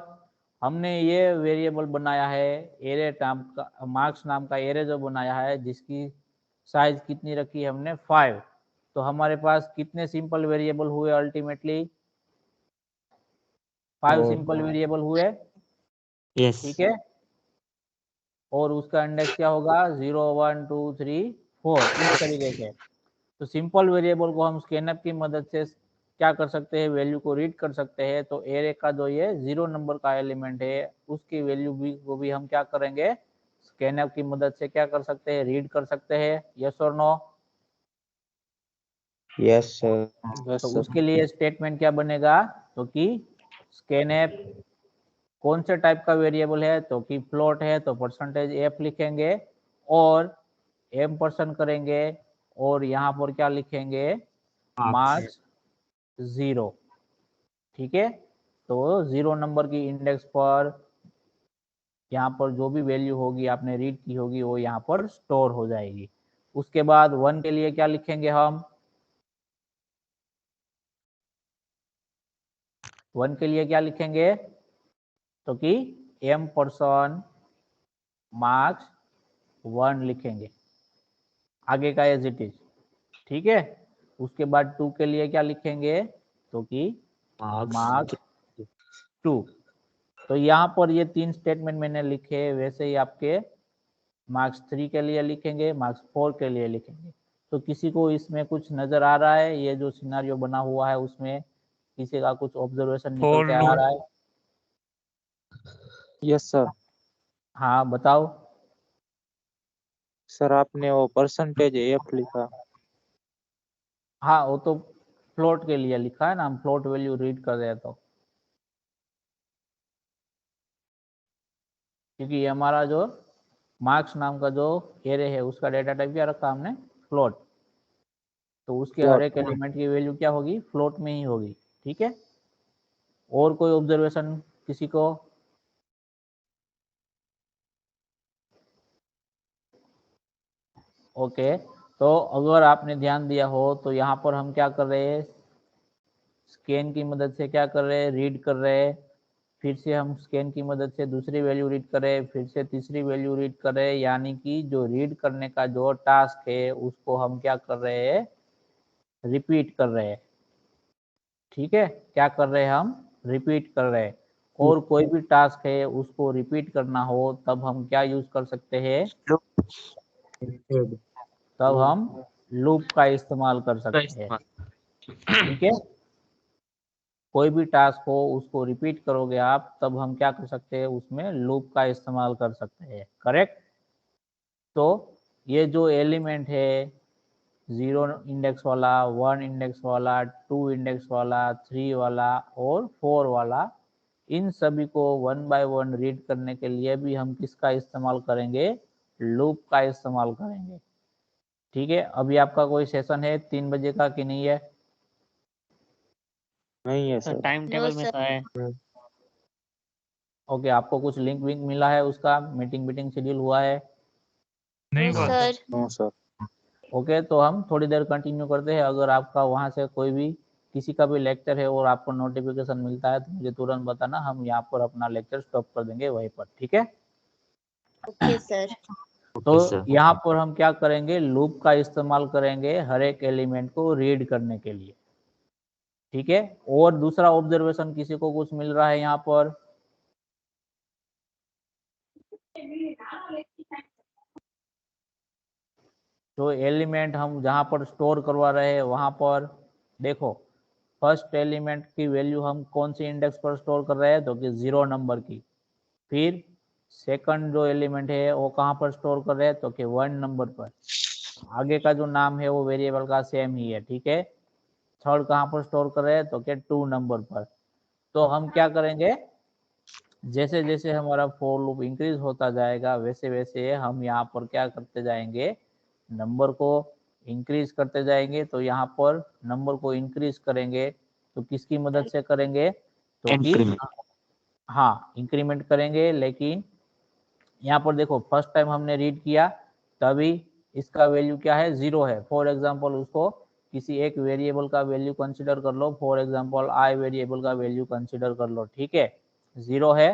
हमने ये वेरिएबल बनाया है एरे नाम का, मार्क्स नाम का एरे जो बनाया है, जिसकी साइज कितनी रखी है हमने 5। तो हमारे पास कितने सिंपल वेरिएबल हुए अल्टीमेटली, 5 सिंपल वेरिएबल हुए, Yes. ठीक है। और उसका इंडेक्स क्या होगा 0 1 2 3 4 इस तरीके से। तो सिंपल वेरिएबल को हम स्कैनअप की मदद से क्या कर सकते हैं, वैल्यू को रीड कर सकते हैं। तो एरे का जो ये 0 नंबर का एलिमेंट है उसकी वैल्यू भी को भी हम क्या करेंगे, स्कैनअप की मदद से क्या कर सकते हैं, रीड कर सकते हैं। यस और नो। Yes, sir. तो उसके लिए स्टेटमेंट क्या बनेगा, तो कि स्कैनअप कौन से टाइप का वेरिएबल है, तो कि फ्लोट है तो परसेंटेज एफ लिखेंगे और एम परसेंट करेंगे, और यहाँ पर क्या लिखेंगे मार्क्स 0, ठीक है। तो 0 नंबर की इंडेक्स पर यहाँ पर जो भी वैल्यू होगी आपने रीड की होगी वो यहाँ पर स्टोर हो जाएगी। उसके बाद 1 के लिए क्या लिखेंगे हम, 1 के लिए क्या लिखेंगे, तो कि एम परसेंट मार्क्स 1 लिखेंगे, आगे का एज इट इज, ठीक है। उसके बाद 2 के लिए क्या लिखेंगे, तो कि मार्क्स 2। तो यहाँ पर ये 3 स्टेटमेंट मैंने लिखे, वैसे ही आपके मार्क्स 3 के लिए लिखेंगे, मार्क्स 4 के लिए लिखेंगे। तो किसी को इसमें कुछ नजर आ रहा है, ये जो सिनारियो बना हुआ है उसमें किसी का कुछ ऑब्जर्वेशन निकल के आ रहा है, Yes, sir. हाँ बताओ। सर आपने वो परसेंटेज एफ लिखा। हाँ वो तो फ्लोट के लिए लिखा है ना, हम फ्लोट वैल्यू रीड कर रहे हैं तो, क्योंकि ये हमारा जो मार्क्स नाम का जो एरे है उसका डेटा टाइप क्या रखा हमने, फ्लोट। तो उसके हर एक एलिमेंट की वैल्यू क्या होगी, फ्लोट में ही होगी। ठीक है, और कोई ऑब्जर्वेशन किसी को? ओके, तो अगर आपने ध्यान दिया हो तो यहाँ पर हम क्या कर रहे हैं, स्कैन की मदद से क्या कर रहे हैं, रीड कर रहे हैं। फिर से हम स्कैन की मदद से दूसरी वैल्यू रीड करें, फिर से तीसरी वैल्यू रीड करें, यानी कि जो रीड करने का जो टास्क है उसको हम क्या कर रहे हैं, रिपीट कर रहे हैं। ठीक है, क्या कर रहे हैं हम, रिपीट कर रहे हैं। और कोई भी टास्क है उसको रिपीट करना हो तब हम क्या यूज कर सकते हैं, तब हम लूप का इस्तेमाल कर सकते हैं। ठीक है, कोई भी टास्क हो उसको रिपीट करोगे आप तब हम क्या कर सकते हैं, उसमें लूप का इस्तेमाल कर सकते हैं। करेक्ट। तो ये जो एलिमेंट है 0 इंडेक्स वाला, 1 इंडेक्स वाला, 2 इंडेक्स वाला, 3 वाला और 4 वाला, इन सभी को 1 बाय 1 रीड करने के लिए भी हम किसका इस्तेमाल करेंगे, लूप का इस्तेमाल करेंगे। ठीक है, अभी आपका कोई सेशन है 3 बजे का कि नहीं है? नहीं है सर। टाइम टेबल में तो है। ओके, आपको कुछ लिंक विंक मिला है उसका, मीटिंग मीटिंग शेड्यूल हुआ है? नहीं सर। No sir. ओके, तो हम थोड़ी देर कंटिन्यू करते हैं। अगर आपका वहां से कोई भी किसी का भी लेक्चर है और आपको नोटिफिकेशन मिलता है तो मुझे तुरंत बताना, हम यहाँ पर अपना लेक्चर स्टॉप कर देंगे वहीं पर। ठीक है, ओके सर। तो यहाँ पर हम क्या करेंगे, लूप का इस्तेमाल करेंगे हर एक एलिमेंट को रीड करने के लिए। ठीक है, और दूसरा ऑब्जर्वेशन किसी को कुछ मिल रहा है यहाँ पर? जो एलिमेंट हम जहाँ पर स्टोर करवा रहे हैं वहाँ पर देखो, फर्स्ट एलिमेंट की वैल्यू हम कौन सी इंडेक्स पर स्टोर कर रहे हैं, तो कि 0 नंबर की। फिर सेकंड जो एलिमेंट है वो कहाँ पर स्टोर कर रहे हैं, तो कि 1 नंबर पर। आगे का जो नाम है वो वेरिएबल का सेम ही है। ठीक है, थर्ड कहाँ पर स्टोर कर रहे हैं, तो कि 2 नंबर पर। तो हम क्या करेंगे, जैसे जैसे हमारा फॉर लूप इंक्रीज होता जाएगा वैसे वैसे हम यहाँ पर क्या करते जाएंगे, नंबर को इंक्रीज करते जाएंगे। तो यहाँ पर नंबर को इंक्रीज करेंगे तो किसकी मदद से करेंगे, तो कि हाँ, इंक्रीमेंट करेंगे। लेकिन यहाँ पर देखो, फर्स्ट टाइम हमने रीड किया तभी इसका वैल्यू क्या है, 0 है। फॉर एग्जाम्पल उसको किसी एक वेरिएबल का वैल्यू कंसिडर कर लो, फॉर एग्जाम्पल आई वेरिएबल का वैल्यू कंसिडर कर लो। ठीक है, 0 है।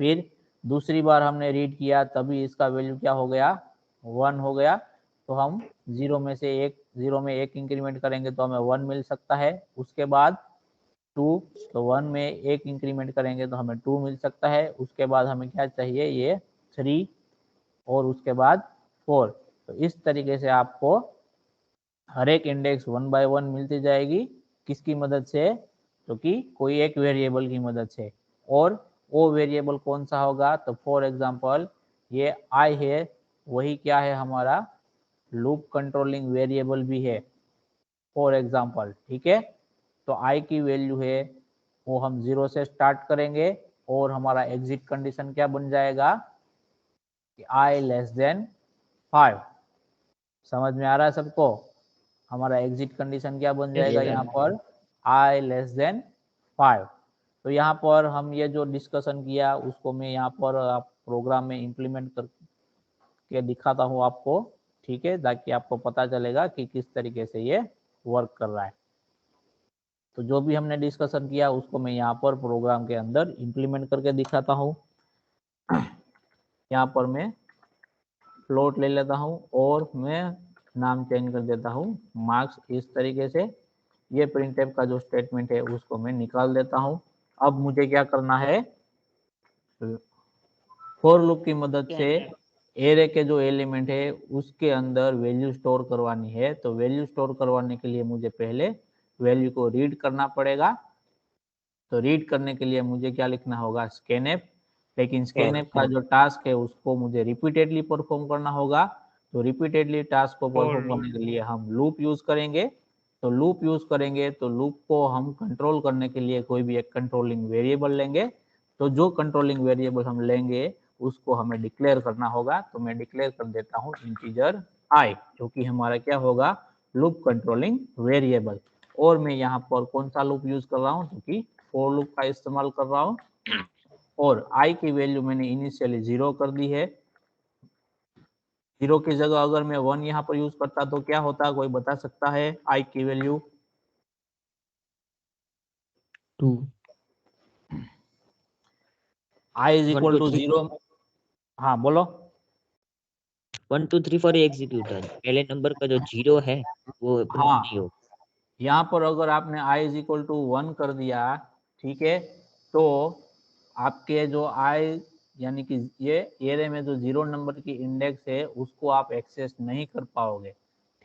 फिर दूसरी बार हमने रीड किया तभी इसका वैल्यू क्या हो गया, 1 हो गया। तो हम 0 में से एक, 0 में एक इंक्रीमेंट करेंगे तो हमें 1 मिल सकता है। उसके बाद 2, तो 1 में एक इंक्रीमेंट करेंगे तो हमें 2 मिल सकता है। उसके बाद हमें क्या चाहिए, ये 3 और उसके बाद 4। तो इस तरीके से आपको हर एक इंडेक्स 1 बाय 1 मिलती जाएगी। किसकी मदद से, तो कि कोई एक वेरिएबल की मदद से। और वो वेरिएबल कौन सा होगा, तो फॉर एग्जांपल ये आई है, वही क्या है हमारा लूप कंट्रोलिंग वेरिएबल भी है फॉर एग्जांपल। ठीक है, तो आई की वैल्यू है वो हम 0 से स्टार्ट करेंगे और हमारा एग्जिट कंडीशन क्या बन जाएगा, कि आई लेस देन 5। समझ में आ रहा है सबको? हमारा एग्जिट कंडीशन क्या बन जाएगा यहाँ पर, आई लेस देन 5। तो यहाँ पर हम ये जो डिस्कशन किया उसको मैं यहाँ पर आप प्रोग्राम में इम्प्लीमेंट करके दिखाता हूँ आपको। ठीक है, ताकि आपको पता चलेगा कि किस तरीके से ये वर्क कर रहा है। तो जो भी हमने डिस्कशन किया उसको मैं यहाँ पर प्रोग्राम के अंदर इम्प्लीमेंट करके दिखाता हूँ। यहाँ पर मैं फ्लोट ले लेता हूँ और मैं नाम चेंज कर देता हूँ मार्क्स। इस तरीके से ये प्रिंटफ का जो स्टेटमेंट है उसको मैं निकाल देता हूँ। अब मुझे क्या करना है, फॉर लूप की मदद से एरे के जो एलिमेंट है उसके अंदर वैल्यू स्टोर करवानी है। तो वैल्यू स्टोर करवाने के लिए मुझे पहले वैल्यू को रीड करना पड़ेगा। तो रीड करने के लिए मुझे क्या लिखना होगा, स्कैनफ। लेकिन स्कैनफ का जो टास्क है उसको मुझे रिपीटेडली परफॉर्म करना होगा। तो रिपीटेडली टास्क को परफॉर्म करने के लिए हम लूप यूज करेंगे। तो लूप यूज करेंगे तो लूप को हम कंट्रोल करने के लिए कोई भी एक कंट्रोलिंग वेरिएबल लेंगे। तो जो कंट्रोलिंग वेरिएबल हम लेंगे उसको हमें डिक्लेयर करना होगा। तो मैं डिक्लेयर कर देता हूँ इंटीजर आई, जो कि हमारा क्या होगा, लूप कंट्रोलिंग वेरिएबल। और मैं यहाँ पर कौन सा लूप यूज कर रहा हूँ, जो कि फॉर लूप का इस्तेमाल कर रहा हूँ। और आई की वैल्यू मैंने इनिशियली 0 कर दी है। 0 की जगह अगर मैं 1 यहाँ पर यूज करता तो क्या होता, कोई बता सकता है आई की value? 2 I is 1 equal 2 to 3 0। हाँ बोलो। 1 2 3 4 एग्जीक्यूट है, पहले नंबर का जो 0 है वो प्रिंट हाँ, नहीं होगा। यहाँ पर अगर आपने आई इज इक्वल टू 1 कर दिया, ठीक है, तो आपके जो आई यानी कि ये एरे में जो 0 नंबर की इंडेक्स है उसको आप एक्सेस नहीं कर पाओगे।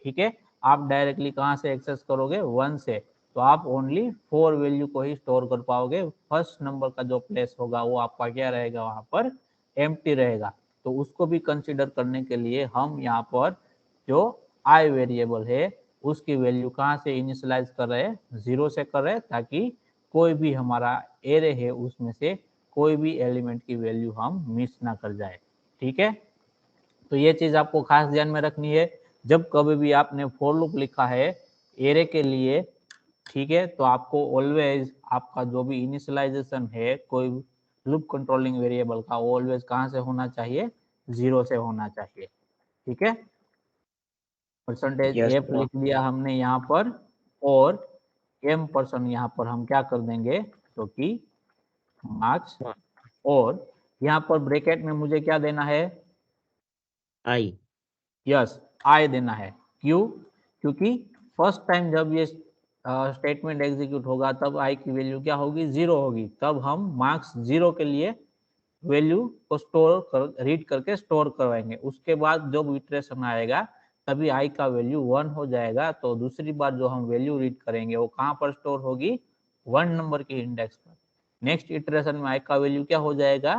ठीक है, आप डायरेक्टली कहाँ से एक्सेस करोगे, 1 से। तो आप ओनली 4 वैल्यू को ही स्टोर कर पाओगे। फर्स्ट नंबर का जो प्लेस होगा वो आपका क्या रहेगा, वहां पर एम्प्टी रहेगा। तो उसको भी कंसिडर करने के लिए हम यहाँ पर जो आई वेरिएबल है उसकी वैल्यू कहाँ से इनिशियलाइज कर रहे हैं, 0 से कर रहे हैं, ताकि कोई भी हमारा एरे है उसमें से कोई भी एलिमेंट की वैल्यू हम मिस ना कर जाए। ठीक है, तो ये चीज आपको खास ध्यान में रखनी है। जब कभी भी आपने फॉर लूप लिखा है एरे के लिए, ठीक है, तो आपको ऑलवेज आपका जो भी इनिशियलाइजेशन है कोई लूप कंट्रोलिंग वेरिएबल का, वो ऑलवेज कहाँ से होना चाहिए, 0 से होना चाहिए। ठीक है, परसेंटेज यस एफ लिख दिया हमने यहाँ पर, और m% यहाँ पर हम क्या कर देंगे, जो कि मार्क्स। और यहाँ पर ब्रैकेट में मुझे क्या देना है, आई। यस आई देना है। क्यों, क्योंकि फर्स्ट टाइम जब ये स्टेटमेंट एग्जीक्यूट होगा तब आई की वैल्यू क्या होगी, 0 होगी। तब हम मार्क्स 0 के लिए वैल्यू को स्टोर कर, रीड करके स्टोर करवाएंगे। उसके बाद जब इटरेशन आएगा तभी आई का वैल्यू 1 हो जाएगा। तो दूसरी बार जो हम वैल्यू रीड करेंगे वो कहाँ पर स्टोर होगी, 1 नंबर की इंडेक्स पर। नेक्स्ट इटरेशन में आई का वैल्यू क्या हो जाएगा,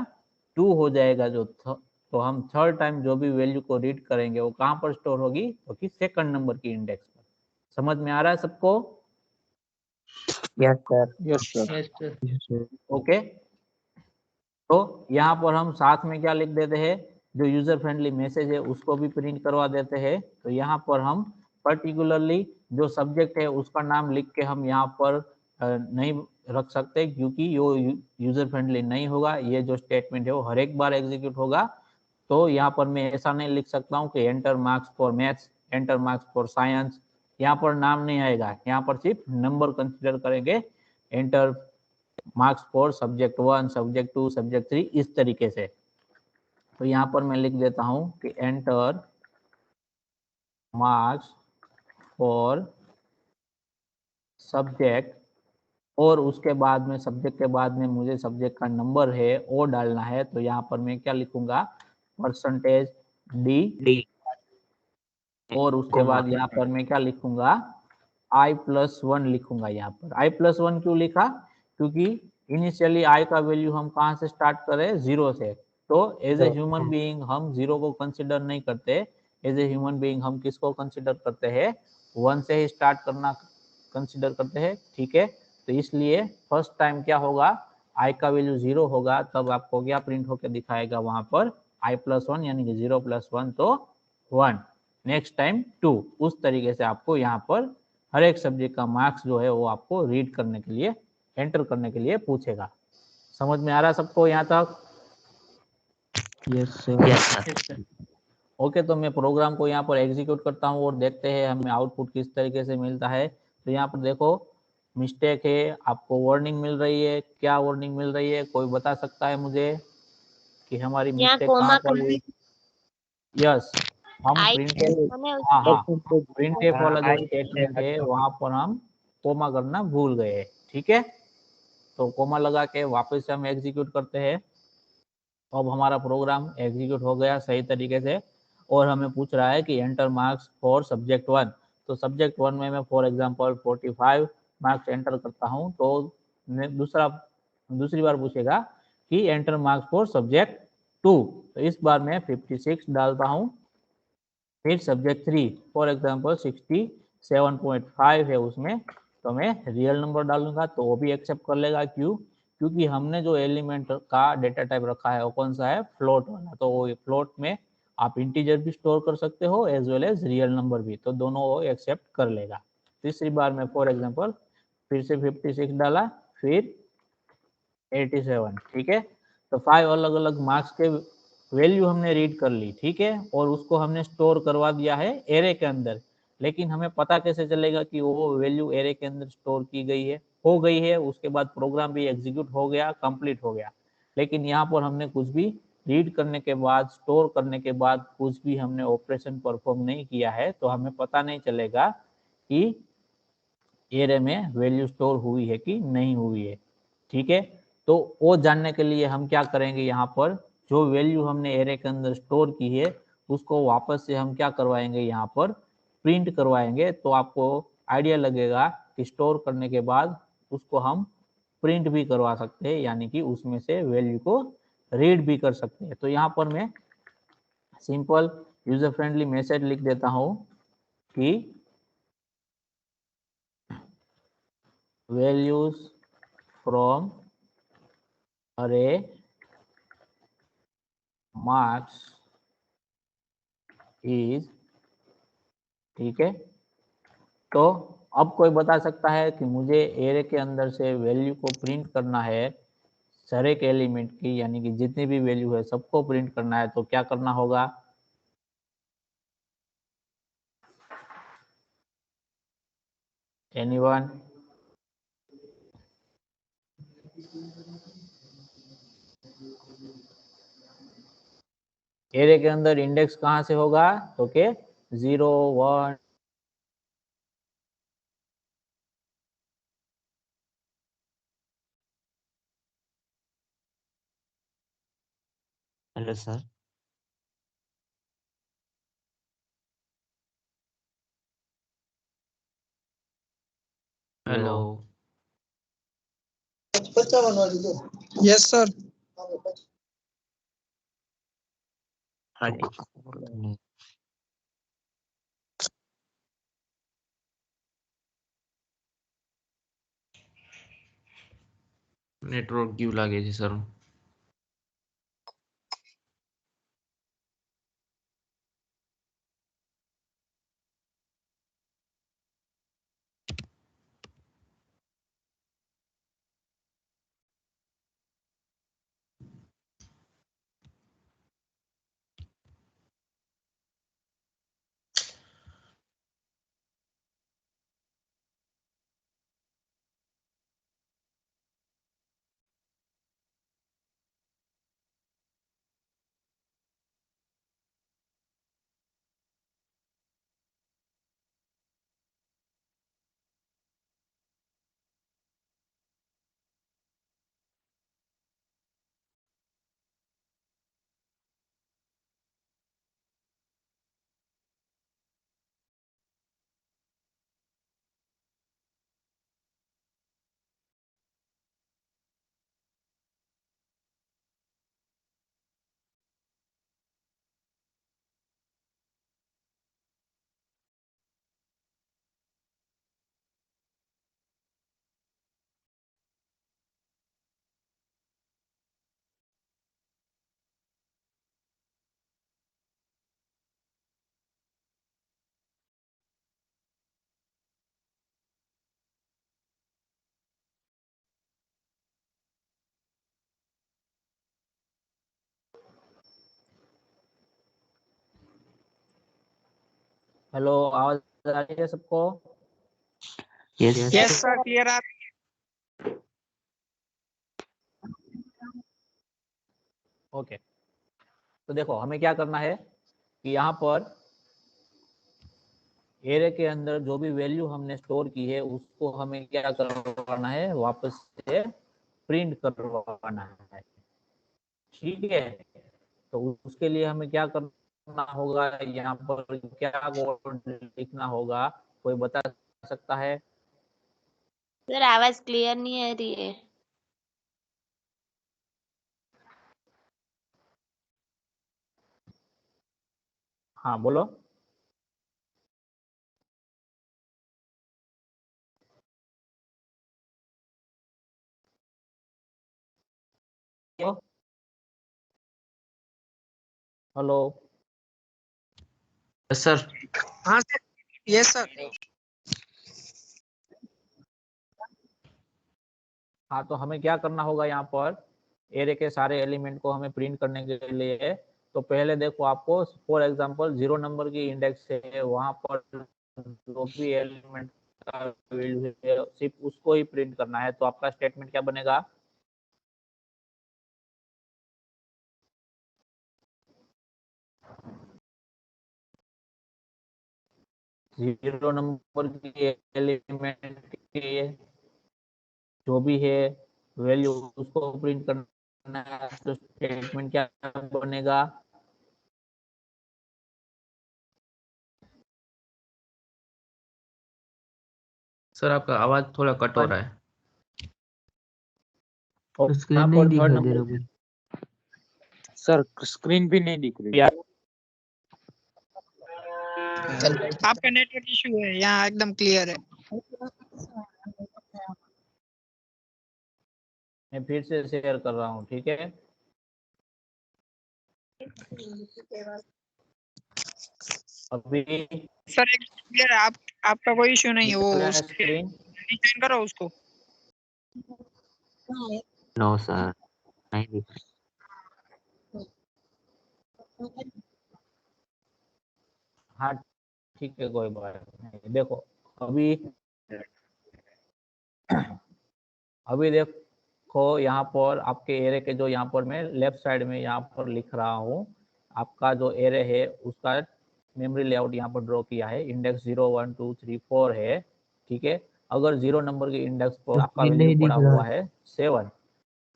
2 हो जाएगा। तो हम थर्ड टाइम जो भी वैल्यू को रीड करेंगे वो कहाँ पर स्टोर होगी, तो कि सेकंड नंबर की इंडेक्स पर। समझ में आ रहा है सबको? Yes sir. Yes sir. Okay, तो यहाँ पर हम साथ में क्या लिख देते हैं, जो यूजर फ्रेंडली मैसेज है उसको भी प्रिंट करवा देते हैं। तो यहाँ पर हम पर्टिकुलरली जो सब्जेक्ट है उसका नाम लिख के हम यहाँ पर नहीं रख सकते, क्योंकि यो यूजर फ्रेंडली नहीं होगा। ये जो स्टेटमेंट है वो हर एक बार एग्जीक्यूट होगा। तो यहाँ पर मैं ऐसा नहीं लिख सकता हूँ कि enter marks for maths, enter marks for science, यहाँ पर नाम नहीं आएगा। यहाँ पर सिर्फ नंबर कंसिडर करेंगे, enter marks for subject 1, subject 2, subject 3, इस तरीके से। तो यहाँ पर मैं लिख देता हूँ कि एंटर मार्क्स फॉर सब्जेक्ट, और उसके बाद में सब्जेक्ट के बाद में मुझे सब्जेक्ट का नंबर है वो डालना है। तो यहाँ पर मैं क्या लिखूंगा, परसेंटेज डी, डी और उसके कोमा। बाद यहाँ पर मैं क्या लिखूंगा, i+1 लिखूंगा। यहाँ पर i+1 क्यों लिखा, क्योंकि इनिशियली i का वैल्यू हम कहाँ से स्टार्ट करें, 0 से। तो एज ए ह्यूमन बीइंग हम 0 को कंसिडर नहीं करते। एज ए ह्यूमन बीइंग हम किसको कंसिडर करते हैं, 1 से ही स्टार्ट करना कंसिडर करते हैं। ठीक है, तो इसलिए फर्स्ट टाइम क्या होगा, i का वैल्यू 0 होगा, तब आपको क्या प्रिंट होकर दिखाएगा वहां पर, i+1, यानी कि 0+1 तो 1, नेक्स्ट टाइम 2। उस तरीके से आपको यहाँ पर हर एक सब्जेक्ट का मार्क्स जो है वो आपको रीड करने के लिए, एंटर करने के लिए पूछेगा। समझ में आ रहा है सबको यहाँ तक? Yes sir. Yes sir. Okay, तो मैं प्रोग्राम को यहाँ पर एग्जीक्यूट करता हूँ और देखते हैं हमें आउटपुट किस तरीके से मिलता है। तो यहाँ पर देखो मिस्टेक है, आपको वार्निंग मिल रही है। क्या वार्निंग मिल रही है, कोई बता सकता है मुझे कि हमारी यहाँ मिस्टेक कोमा कहाँ पर हुई? यस, हम आई प्रिंट, हमें हाँ हाँ, उसके प्रिंट एफ वाला जो स्टेटमेंट है वहां पर हम कोमा करना भूल गए हैं। ठीक है, तो कोमा लगा के वापस से हम एग्जीक्यूट करते हैं। अब हमारा प्रोग्राम एग्जीक्यूट हो गया सही तरीके से, और हमें पूछ रहा है कि एंटर मार्क्स फॉर सब्जेक्ट 1। तो सब्जेक्ट 1 में मैं फॉर एग्जांपल 45 मार्क्स एंटर करता हूं, तो दूसरी बार पूछेगा कि एंटर मार्क्स फॉर सब्जेक्ट 2। तो इस बार मैं 56 डालता हूं। फिर सब्जेक्ट 3 फॉर एग्जांपल 67.5 है उसमें, तो मैं रियल नंबर डालूंगा तो वो भी एक्सेप्ट कर लेगा। क्यों, क्योंकि हमने जो एलिमेंट का डेटा टाइप रखा है वो कौन सा है, फ्लोट वाला। तो वो फ्लोट में आप इंटीजर भी स्टोर कर सकते हो as well as real number भी, तो दोनों वो एक्सेप्ट कर लेगा। तीसरी बार में फॉर एग्जांपल फिर से 56 डाला, फिर 87, ठीक है। तो 5 अलग अलग मार्क्स के वैल्यू हमने रीड कर ली, ठीक है, और उसको हमने स्टोर करवा दिया है एरे के अंदर। लेकिन हमें पता कैसे चलेगा कि वो वैल्यू एरे के अंदर स्टोर की गई है, हो गई है, उसके बाद प्रोग्राम भी एग्जीक्यूट हो गया, कंप्लीट हो गया। लेकिन यहाँ पर हमने कुछ भी रीड करने के बाद, स्टोर करने के बाद कुछ भी हमने ऑपरेशन परफॉर्म नहीं किया है, तो हमें पता नहीं चलेगा कि एरे में वैल्यू स्टोर हुई है कि नहीं हुई है, ठीक है। तो वो जानने के लिए हम क्या करेंगे, यहाँ पर जो वैल्यू हमने एरे के अंदर स्टोर की है उसको वापस से हम क्या करवाएंगे, यहाँ पर प्रिंट करवाएंगे। तो आपको आइडिया लगेगा कि स्टोर करने के बाद उसको हम प्रिंट भी करवा सकते हैं, यानी कि उसमें से वैल्यू को रीड भी कर सकते हैं। तो यहाँ पर मैं सिंपल यूजर फ्रेंडली मैसेज लिख देता हूँ कि values from array marks is, ठीक है। तो अब कोई बता सकता है कि मुझे एरे के अंदर से वैल्यू को प्रिंट करना है, सारे के एलिमेंट की, यानी कि जितनी भी वैल्यू है सबको प्रिंट करना है, तो क्या करना होगा? एनीवन? एरे के अंदर इंडेक्स कहाँ से होगा? तो के 0 1 hello sir. Hello. Yes sir. हाँ जी। नेटवर्क क्यों लागे जी सर? हेलो, आवाज आ रही है सबको? यस यस सर, क्लियर आ ओके। तो देखो हमें क्या करना है कि यहाँ पर एरे के अंदर जो भी वैल्यू हमने स्टोर की है उसको हमें क्या करवाना है, वापस से प्रिंट करवाना है, ठीक है। तो उसके लिए हमें क्या करना होगा, यहाँ पर क्या कोड लिखना होगा, कोई बता सकता है? सर आवाज क्लियर नहीं आ रही है। हाँ बोलो। हेलो, सर हाँ सर, यस सर। हाँ तो हमें क्या करना होगा यहाँ पर, एरे के सारे एलिमेंट को हमें प्रिंट करने के लिए। तो पहले देखो, आपको फॉर एग्जांपल 0 नंबर की इंडेक्स है, वहां पर जो भी एलिमेंट का वैल्यू है सिर्फ उसको ही प्रिंट करना है। तो आपका स्टेटमेंट क्या बनेगा, 0 नंबर की एलिमेंट के जो भी है वैल्यू उसको प्रिंट करना है। तो स्टेटमेंट क्या बनेगा, सर आपका आवाज थोड़ा कट हो रहा है। और स्क्रीन यहाँ नहीं पर थर्ड दिखाई दे रहा नंबर कुछ। सर स्क्रीन भी नहीं दिख रही। आपका नेटवर्क इशू है, यहाँ एकदम क्लियर है। मैं फिर से शेयर कर रहा हूँ, ठीक है। अभी सर एकदम क्लियर है, आपका कोई इशू नहीं है। वो दिख रहा है उसके स्क्रीन। रिटर्न करो उसको। नो सर, नहीं दिख रही। हाँ ठीक है, कोई बात नहीं। देखो अभी अभी देखो यहाँ पर आपके एरे के जो यहाँ पर मैं लेफ्ट साइड में यहाँ पर लिख रहा हूँ, आपका जो एरे है उसका मेमोरी लेआउट यहाँ पर ड्रॉ किया है। इंडेक्स 0 1 2 3 4 है, ठीक है। अगर 0 नंबर के इंडेक्स पर आपका स्क्रीन वैल्यू नहीं पड़ा दिख रहा हुआ है 7,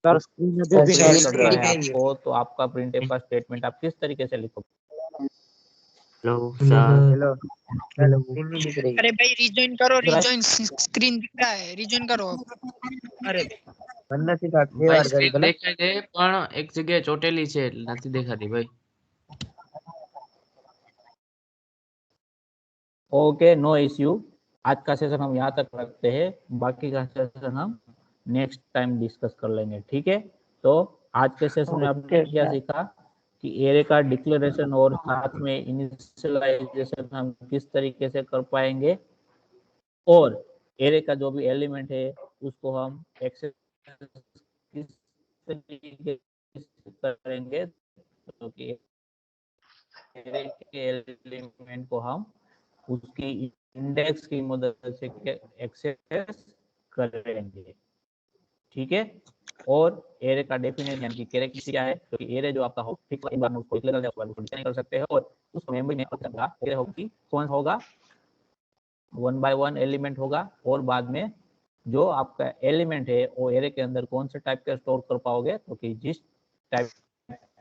सर, स्क्रीन अभी तो भी प्रिंट नहीं दिख करना रहा है आपको। तो आपका प्रिंट का स्टेटमेंट आप किस तरीके से लिखोगे, हेलो सर, हेलो हेलो। अरे भाई रिजॉइन करो, रिजॉइन स्क्रीन दिख रहा है, रिजॉइन करो अब। अरे बनना सिखा के भाई बार करी स्क्रीन भला। દેખાય છે પણ એક જગ્યાએ ચોટેલી છે એટલે નથી દેખાતી ભાઈ। Okay, no issue. आज का सेशन हम यहाँ तक रखते हैं, बाकी का सेशन हम नेक्स्ट टाइम डिस्कस कर लेंगे, ठीक है। तो आज के सेशन में आपने क्या सीखा कि एरे का डिक्लेरेशन और साथ में इनिशियलाइजेशन हम किस तरीके से कर पाएंगे, और एरे का जो भी एलिमेंट है उसको हम एक्सेस किस तरीके से करेंगे। तो कि एरे के एलिमेंट को हम उसकी इंडेक्स की मदद से एक्सेस करेंगे, ठीक है। और एरे का डेफिनेशन यानी कि कैरेक्टरिस्टिक क्या है, क्योंकि एरे जो आपका हो ठीक एक बार में उसको डिक्लेयर कर उसको डिफाइन कर सकते हैं, और उस मेमोरी में एरे होगी कौन होगा, 1 by 1 एलिमेंट होगा। और बाद में जो आपका एलिमेंट है वो एरे के अंदर कौन से टाइप का स्टोर कर पाओगे, तो कि जिस टाइप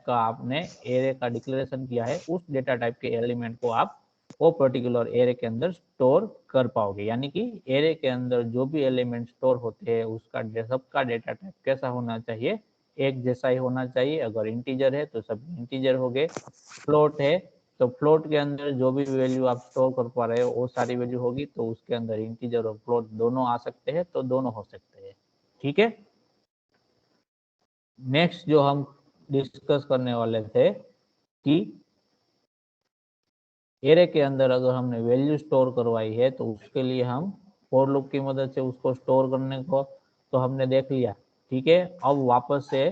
का आपने एरे का डिक्लेरेशन किया है उस डेटा टाइप के एलिमेंट को आप वो पर्टिकुलर एरे के अंदर स्टोर कर पाओगे। यानी कि एरे के अंदर जो भी एलिमेंट स्टोर होते हैं उसका सबका डेटा टाइप कैसा होना चाहिए, एक जैसा ही होना चाहिए। अगर इंटीजर है तो सब इंटीजर हो गए, फ्लोट है तो फ्लोट के अंदर जो भी वैल्यू आप स्टोर कर पा रहे हो वो सारी वैल्यू होगी, तो उसके अंदर इंटीजर और फ्लोट दोनों आ सकते हैं, तो दोनों हो सकते हैं, ठीक है। नेक्स्ट जो हम डिस्कस करने वाले थे कि एरे के अंदर अगर हमने वैल्यू स्टोर करवाई है तो उसके लिए हम फॉर लूप की मदद से उसको स्टोर करने को तो हमने देख लिया, ठीक है। अब वापस से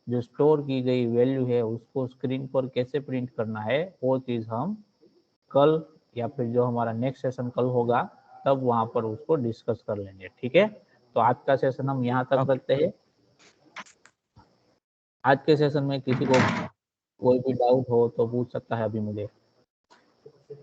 जो स्टोर की गई वैल्यू है उसको स्क्रीन पर कैसे प्रिंट करना है वो चीज हम कल या फिर जो हमारा नेक्स्ट सेशन कल होगा तब वहां पर उसको डिस्कस कर लेंगे, ठीक है। तो आज का सेशन हम यहाँ तक रखते हैं। आज के सेशन में किसी को कोई भी डाउट हो तो पूछ सकता है अभी मुझे।